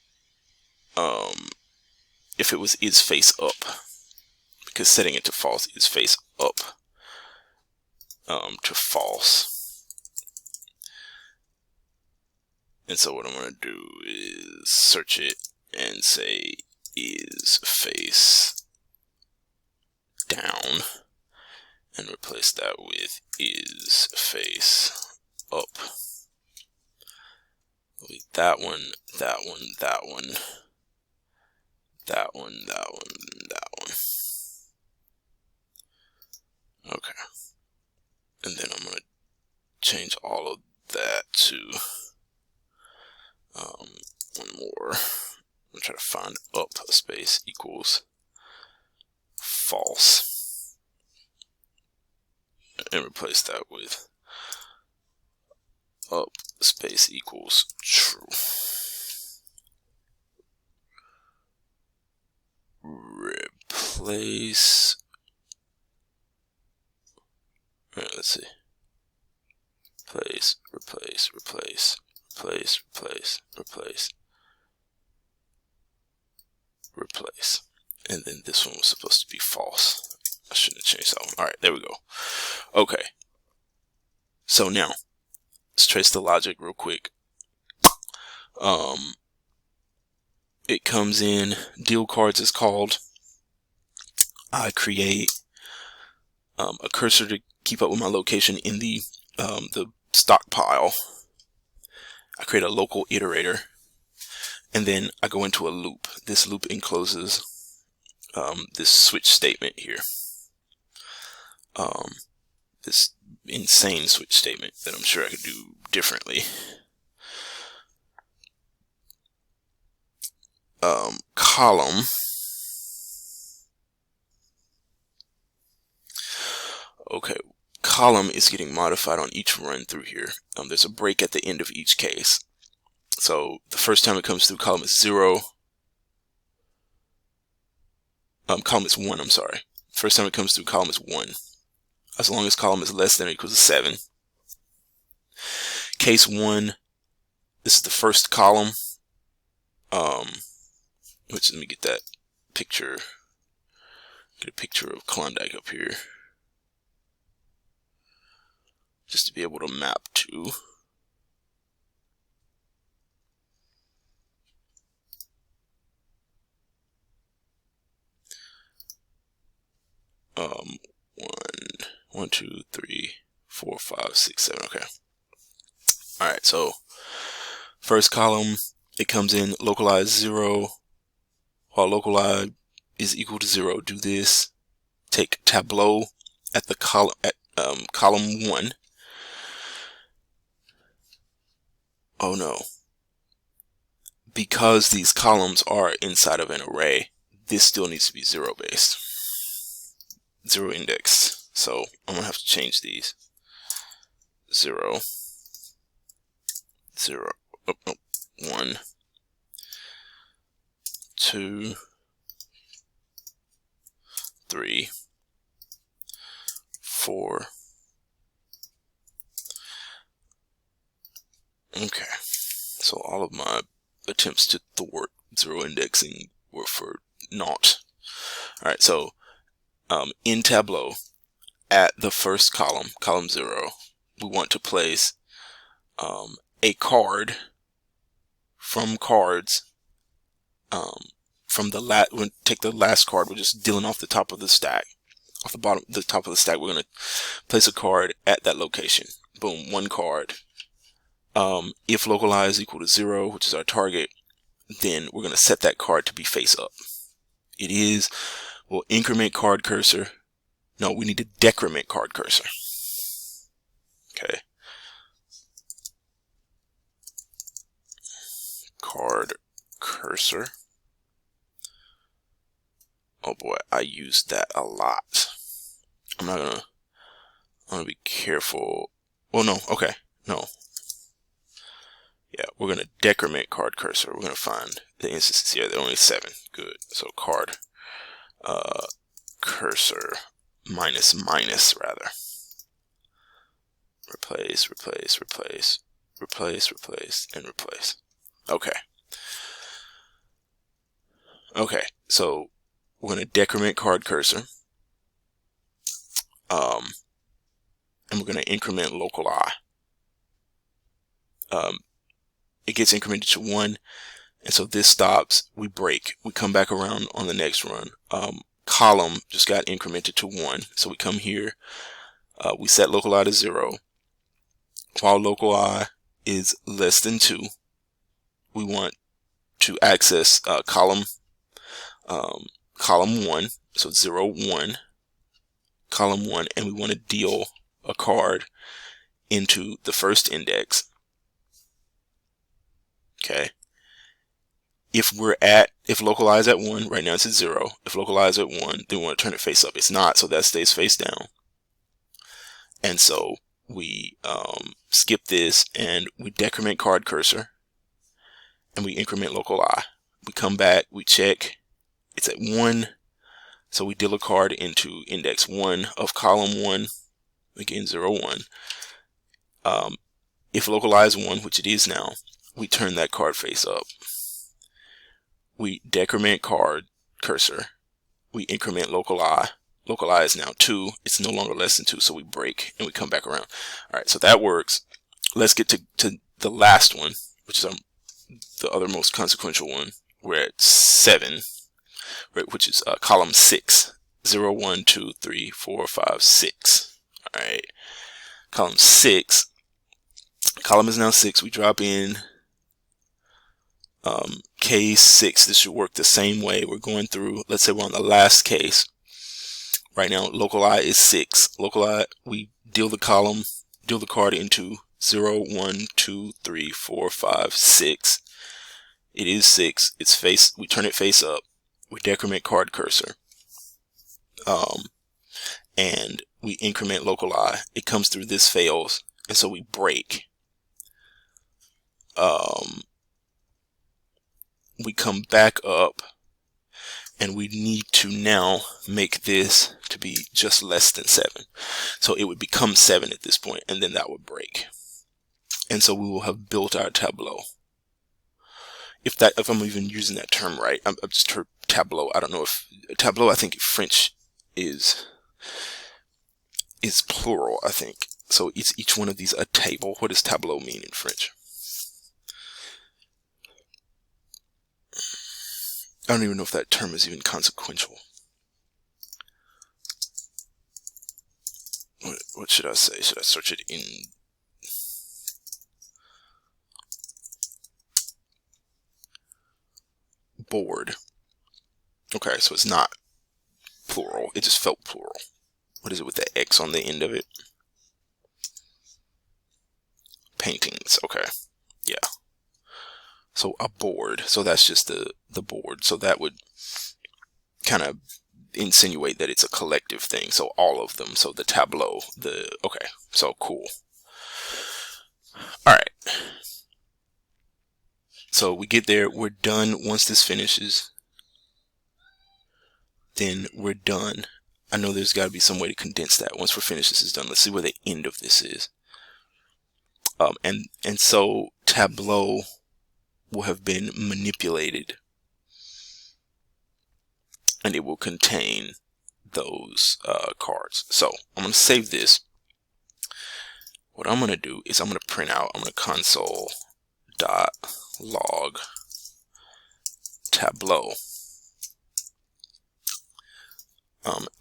if it was is face up, because setting it to false is face up to false. And so what I'm going to do is search it and say is face down and replace that with is face up. That one, that one, that one, that one, that one, that one. Okay. and then I'm going to change all of that to one more. I'm going to try to find up space equals false and replace that with up space equals true. Replace. All right, let's see. Replace, replace, replace, replace, replace, replace, replace. And then this one was supposed to be false. I shouldn't have changed that one. All right, there we go. Okay. So now, let's trace the logic real quick. It comes in, deal cards is called. I create a cursor to keep up with my location in the stockpile. I create a local iterator, and then I go into a loop. This loop encloses this switch statement here. This insane switch statement that I'm sure I could do differently. Column. Okay, column is getting modified on each run through here. There's a break at the end of each case. So the first time it comes through, column is 0. Column is 1, I'm sorry. First time it comes through, column is 1. As long as column is less than or equals to 7. Case 1, this is the first column. Which, let me get that picture. Get a picture of Klondike up here. Just to be able to map to. One, 2, 3, 4, 5, 6, 7. Okay. All right. So first column, it comes in localized 0. While localized is equal to 0, do this. Take tableau at the column column 1. Oh no. Because these columns are inside of an array, this still needs to be 0 based. 0 index. So I'm gonna have to change these. 0, 0, 1, 2, 3, 4. Okay. So all of my attempts to thwart 0 indexing were for naught. Alright, so in Tableau, at the first column, column 0, we want to place a card from cards. From the we'll take the last card. We're just dealing off the top of the stack, off the bottom, the top of the stack. We're gonna place a card at that location. Boom, 1 card. If localized equal to 0, which is our target, then we're gonna set that card to be face up. It is. We'll increment card cursor. No, we need to decrement card cursor. Okay. Card cursor. Oh boy, I used that a lot. I'm gonna be careful. Well, no, okay, no. Yeah, we're gonna decrement card cursor. We're gonna find the instances here. There are only 7. Good. So card cursor minus rather. Replace, replace, replace, replace, replace, and replace. Okay. Okay, so we're going to decrement card cursor. And we're going to increment local I. It gets incremented to 1. And so this stops. We break. We come back around on the next run. Column just got incremented to 1. So we come here. We set local I to 0. While local I is less than 2, we want to access column 1. So 0, 1. Column 1. And we want to deal a card into the first index. Okay. If localize at 1, right now it's at 0. If localize at 1, then we want to turn it face up. It's not, so that stays face down. And so we skip this and we decrement card cursor and we increment local I. We come back, we check, it's at 1. So we deal a card into index 1 of column 1, again 0, 1. If localize 1, which it is now, we turn that card face up. We decrement card cursor. We increment local I. Local I is now 2. It's no longer less than 2, so we break and we come back around. All right, so that works. Let's get to the last one, which is the other most consequential one. We're at 7, right, which is column 6. 0, 1, 2, 3, 4, 5, 6. All right, column 6. Column is now 6. We drop in case 6. This should work the same way. We're going through, let's say we're on the last case. Right now, local I is 6. Local I, we deal the card into 0, 1, 2, 3, 4, 5, 6. It is 6. It's face. We turn it face up. We decrement card cursor. And we increment local I. It comes through, this fails, and so we break. We come back up, and we need to now make this to be just less than 7. So it would become 7 at this point, and then that would break. And so we will have built our tableau. If I'm even using that term right, I've just heard tableau. I don't know if tableau, I think in French is plural, I think. So it's each one of these a table. What does tableau mean in French? I don't even know if that term is even consequential. What should I say? Should I search it in? Board. Okay, so it's not plural. It just felt plural. What is it with the X on the end of it? Paintings. Okay. Yeah. So a board. So that's just the board. So that would kind of insinuate that it's a collective thing. So all of them. So the tableau. Okay. So cool. All right. So we get there. We're done. Once this finishes, then we're done. I know there's got to be some way to condense that. Once we're finished, this is done. Let's see where the end of this is. And so tableau will have been manipulated, and it will contain those cards. So I'm going to save this. What I'm going to do is I'm going to print out, I'm going to console.log tableau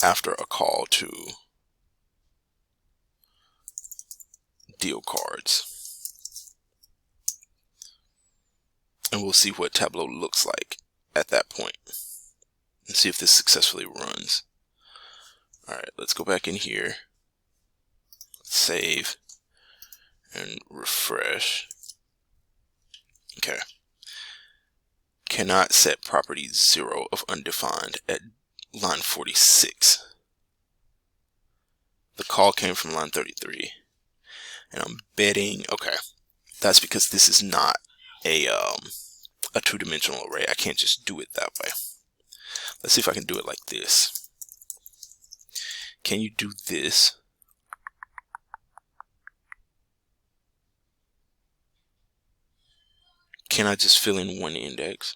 after a call to deal cards. And we'll see what tableau looks like at that point. And see if this successfully runs. Alright, let's go back in here. Save. And refresh. Okay. Cannot set property 0 of undefined at line 46. The call came from line 33. And I'm betting, okay, that's because this is not a two-dimensional array. I can't just do it that way. Let's see if I can do it like this. Can you do this? Can I just fill in one index?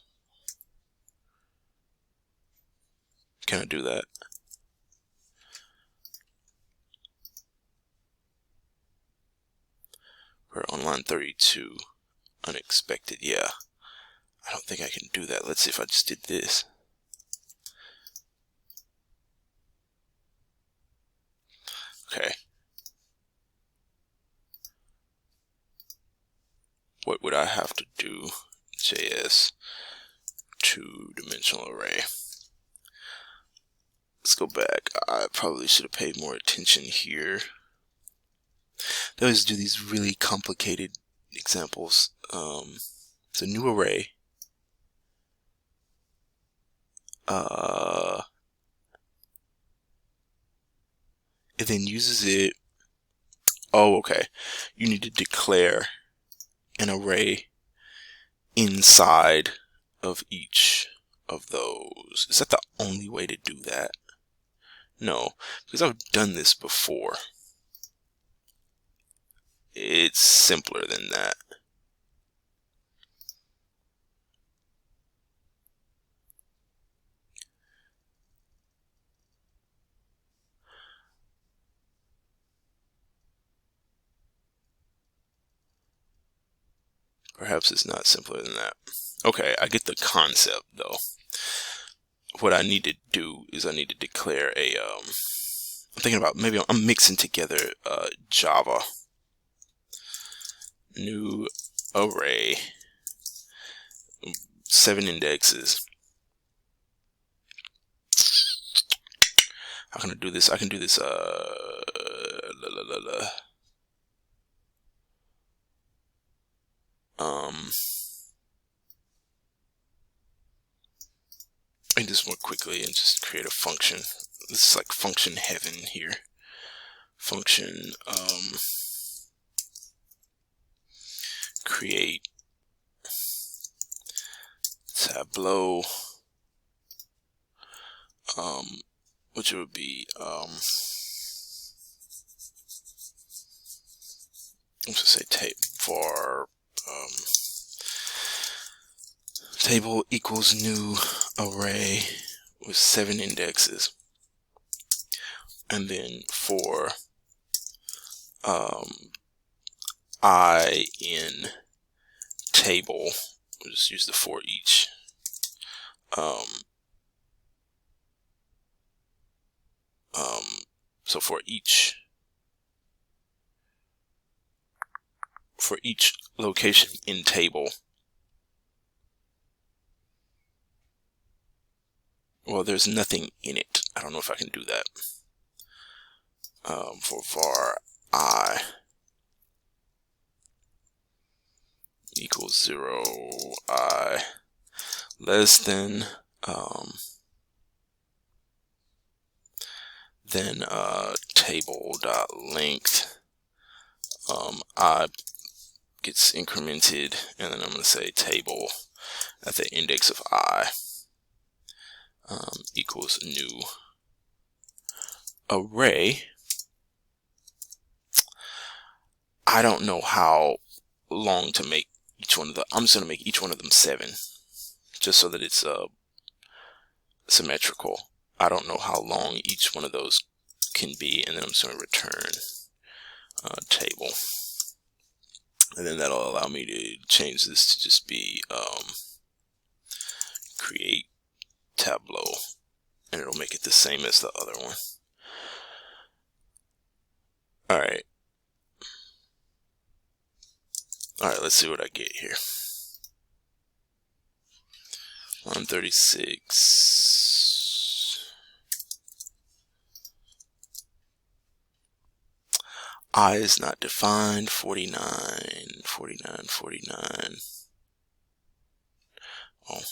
Can I do that? We're on line 32. Unexpected, yeah. I don't think I can do that. Let's see if I just did this. Okay. What would I have to do? JS two-dimensional array. Let's go back. I probably should have paid more attention here. They always do these really complicated examples. It's a new array. It then uses it. Oh, okay. You need to declare an array inside of each of those. Is that the only way to do that? No, because I've done this before. It's simpler than that. Perhaps it's not simpler than that. Okay, I get the concept though. What I need to do is I need to declare a, I'm thinking about, maybe I'm mixing together Java. New array, 7 indexes. How can I do this? I can do this, I can do this more quickly and just create a function. This is like function heaven here. Function, create Tableau, which would be, let's just say var table equals new array with 7 indexes, and then for I in table, we'll just use the for each. So for each location in table, well, there's nothing in it. I don't know if I can do that. For var I equals 0, I less than, then table dot length, I gets incremented, and then I'm going to say table at the index of I equals new array. I don't know how long to make each one of the, I'm just going to make each one of them 7, just so that it's symmetrical. I don't know how long each one of those can be, and then I'm just going to return table, and then that'll allow me to change this to just be create Tableau, and it'll make it the same as the other one. Alright, let's see what I get here. 136. I is not defined. 49. Oh.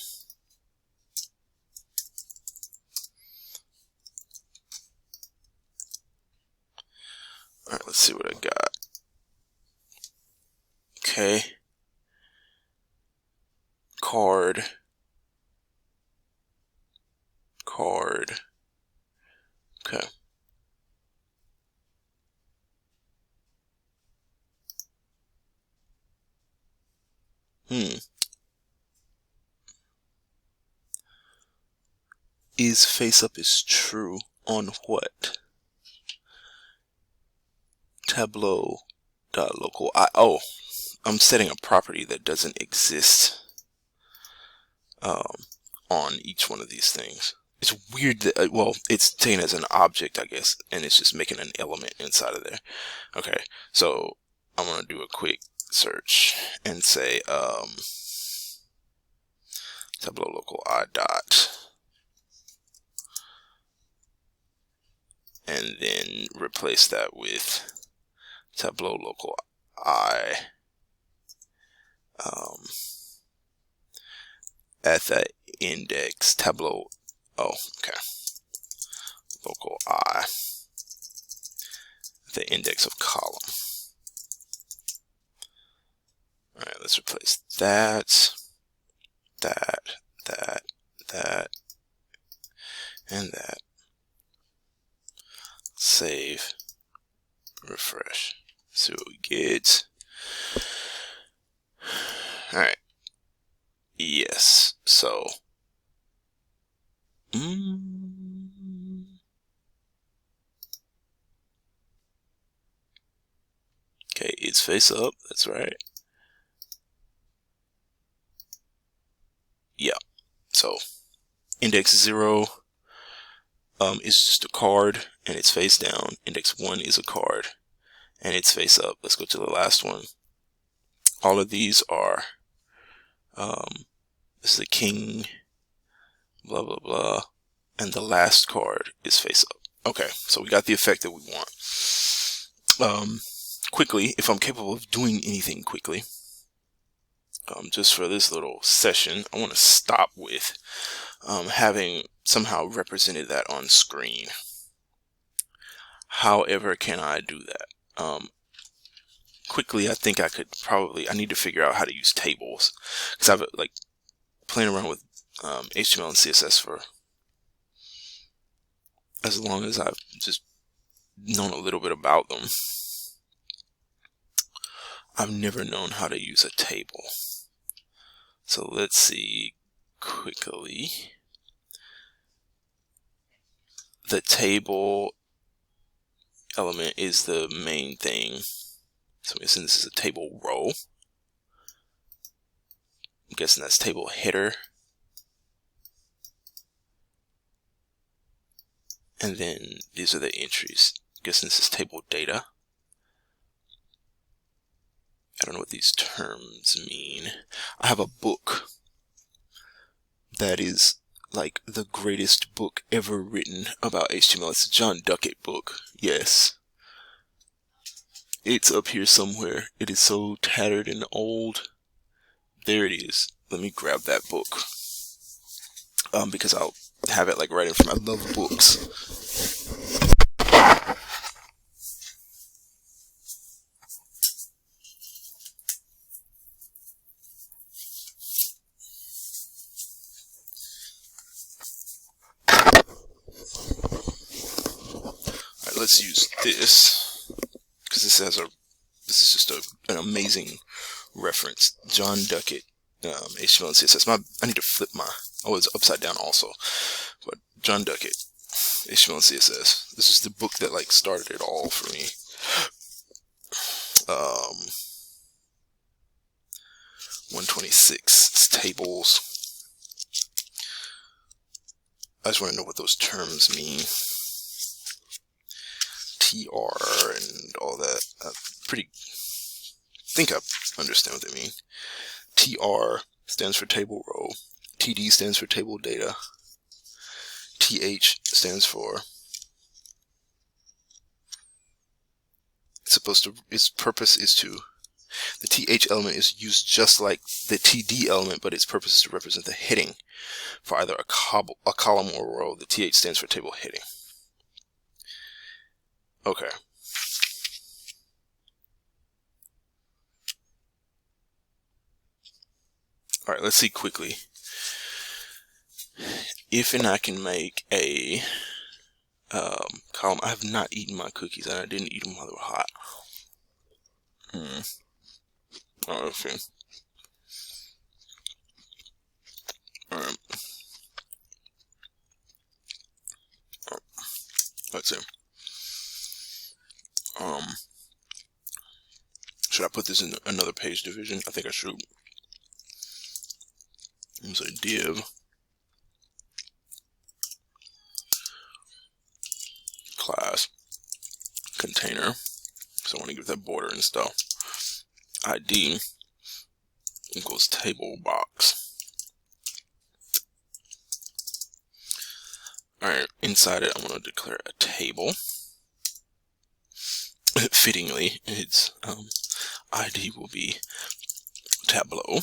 Alright, let's see what I got. Okay. Card. Okay. Is face up is true on what? Tableau.local. I'm setting a property that doesn't exist on each one of these things. It's weird that, well, it's taken as an object, I guess, and it's just making an element inside of there. Okay, so I'm going to do a quick search and say Tableau local I dot, and then replace that with tableau local I at the index tableau. Oh, okay. Local I at the index of column. All right, let's replace that, and that. Save, refresh. See what we get. All right. Yes. So. Okay, it's face up. That's right. Yeah. So index 0 is just a card and it's face down. Index 1 is a card and it's face up. Let's go to the last one. All of these are this is a king, blah blah blah, and the last card is face up. Okay, so we got the effect that we want. Quickly, if I'm capable of doing anything quickly, just for this little session, I want to stop with having somehow represented that on screen. However can I do that? Quickly, I think I need to figure out how to use tables, because I've like playing around with HTML and CSS for as long as I've just known a little bit about them. I've never known how to use a table. So let's see quickly. The table element is the main thing. So I'm guessing this is a table row. I'm guessing that's table header. And then these are the entries. I'm guessing this is table data. I don't know what these terms mean. I have a book that is like the greatest book ever written about HTML. It's a John Duckett book. Yes. It's up here somewhere. It is so tattered and old. There it is. Let me grab that book. Because I'll have it like right in front. I love books. Alright, let's use this because this is just an amazing reference. John Duckett, HTML and CSS. I need to flip it's upside down also. But John Duckett, HTML and CSS. This is the book that like started it all for me. 126 tables. I just want to know what those terms mean. TR and all that. I think I understand what they mean. TR stands for table row. TD stands for table data. TH stands for its purpose is to, the TH element is used just like the TD element, but its purpose is to represent the heading for either a column or a row. The TH stands for table heading. Okay. Alright, let's see quickly if and I can make a column. I have not eaten my cookies, and I didn't eat them while they were hot. Oh, let's see. Alright. Let's see. Should I put this in another page division? I think I should. Let's say div class container, so I want to give that border and stuff. ID equals table box. Alright, inside it I'm going to declare a table. fittingly, its ID will be Tableau.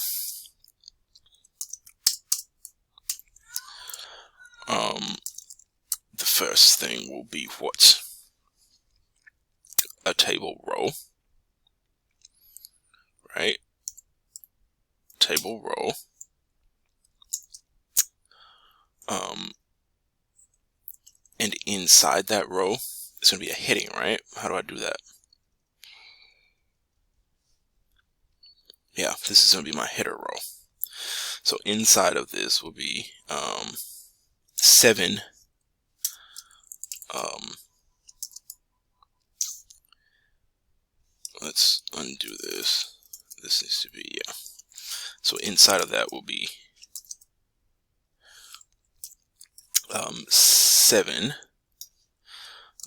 The first thing will be what? A table row, right? Table row. And inside that row, it's going to be a heading, right? How do I do that? Yeah, this is going to be my header row. So inside of this will be 7 let's undo this. This needs to be, yeah. So inside of that will be 7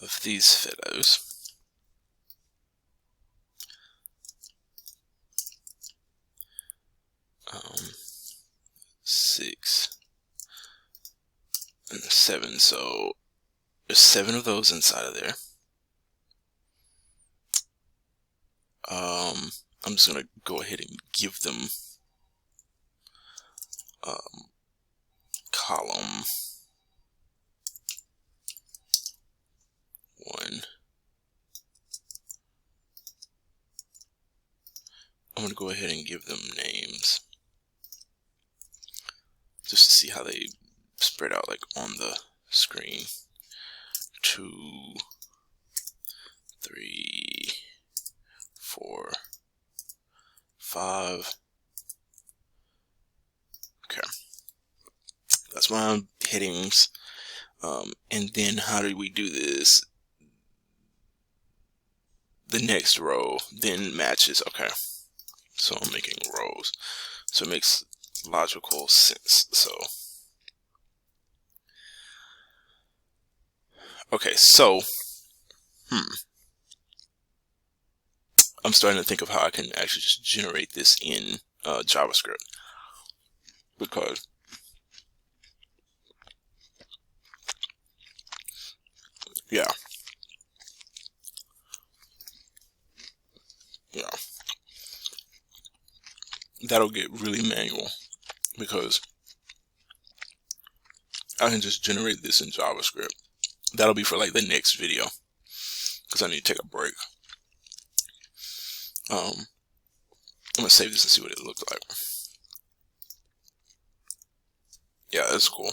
of these fellows. Um, 6 and 7. So there's 7 of those inside of there. I'm just gonna go ahead and give them column 1. I'm gonna go ahead and give them names just to see how they spread out like on the screen. 2, 3, 4, 5. Okay, that's my headings. And then how do we do this? The next row then matches. Okay, so I'm making rows, so it makes logical sense. So okay, so I'm starting to think of how I can actually just generate this in JavaScript, because yeah, that'll get really manual, because I can just generate this in JavaScript. That'll be for like the next video, because I need to take a break. I'm gonna save this and see what it looks like. Yeah, that's cool.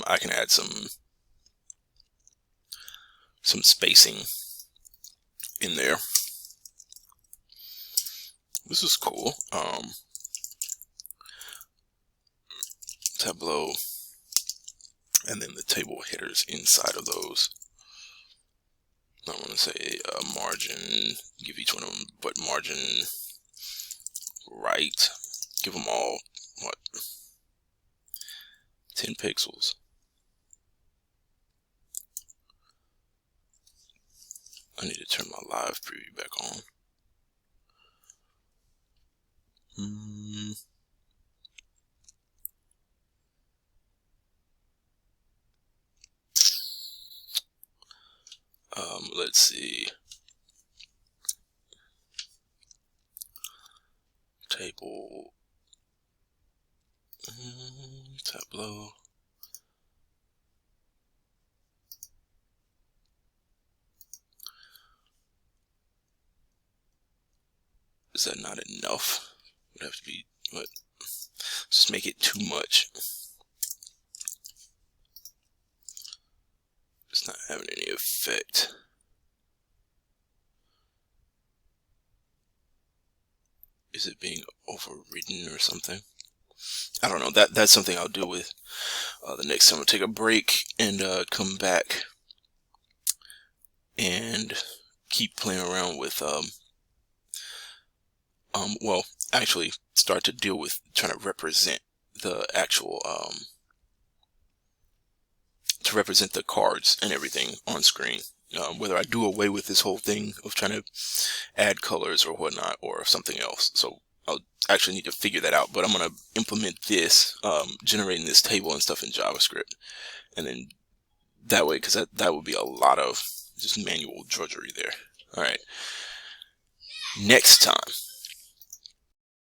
I can add some spacing in there. This is cool. Tableau, and then the table headers inside of those. I want to say margin, give each one of them, but margin right, give them all, what, 10 pixels. I need to turn my live preview back on. Let's see. Table, Tableau. Is that not enough? It would have to be, what? Just make it too much. It's not having any effect. Is it being overridden or something? I don't know. That's something I'll deal with the next time. I'll take a break and come back and keep playing around with well, actually start to deal with trying to represent the actual to represent the cards and everything on screen. Whether I do away with this whole thing of trying to add colors or whatnot, or something else. So I'll actually need to figure that out, but I'm going to implement this, generating this table and stuff in JavaScript, and then that way, because that would be a lot of Just manual drudgery there. All right. Next time,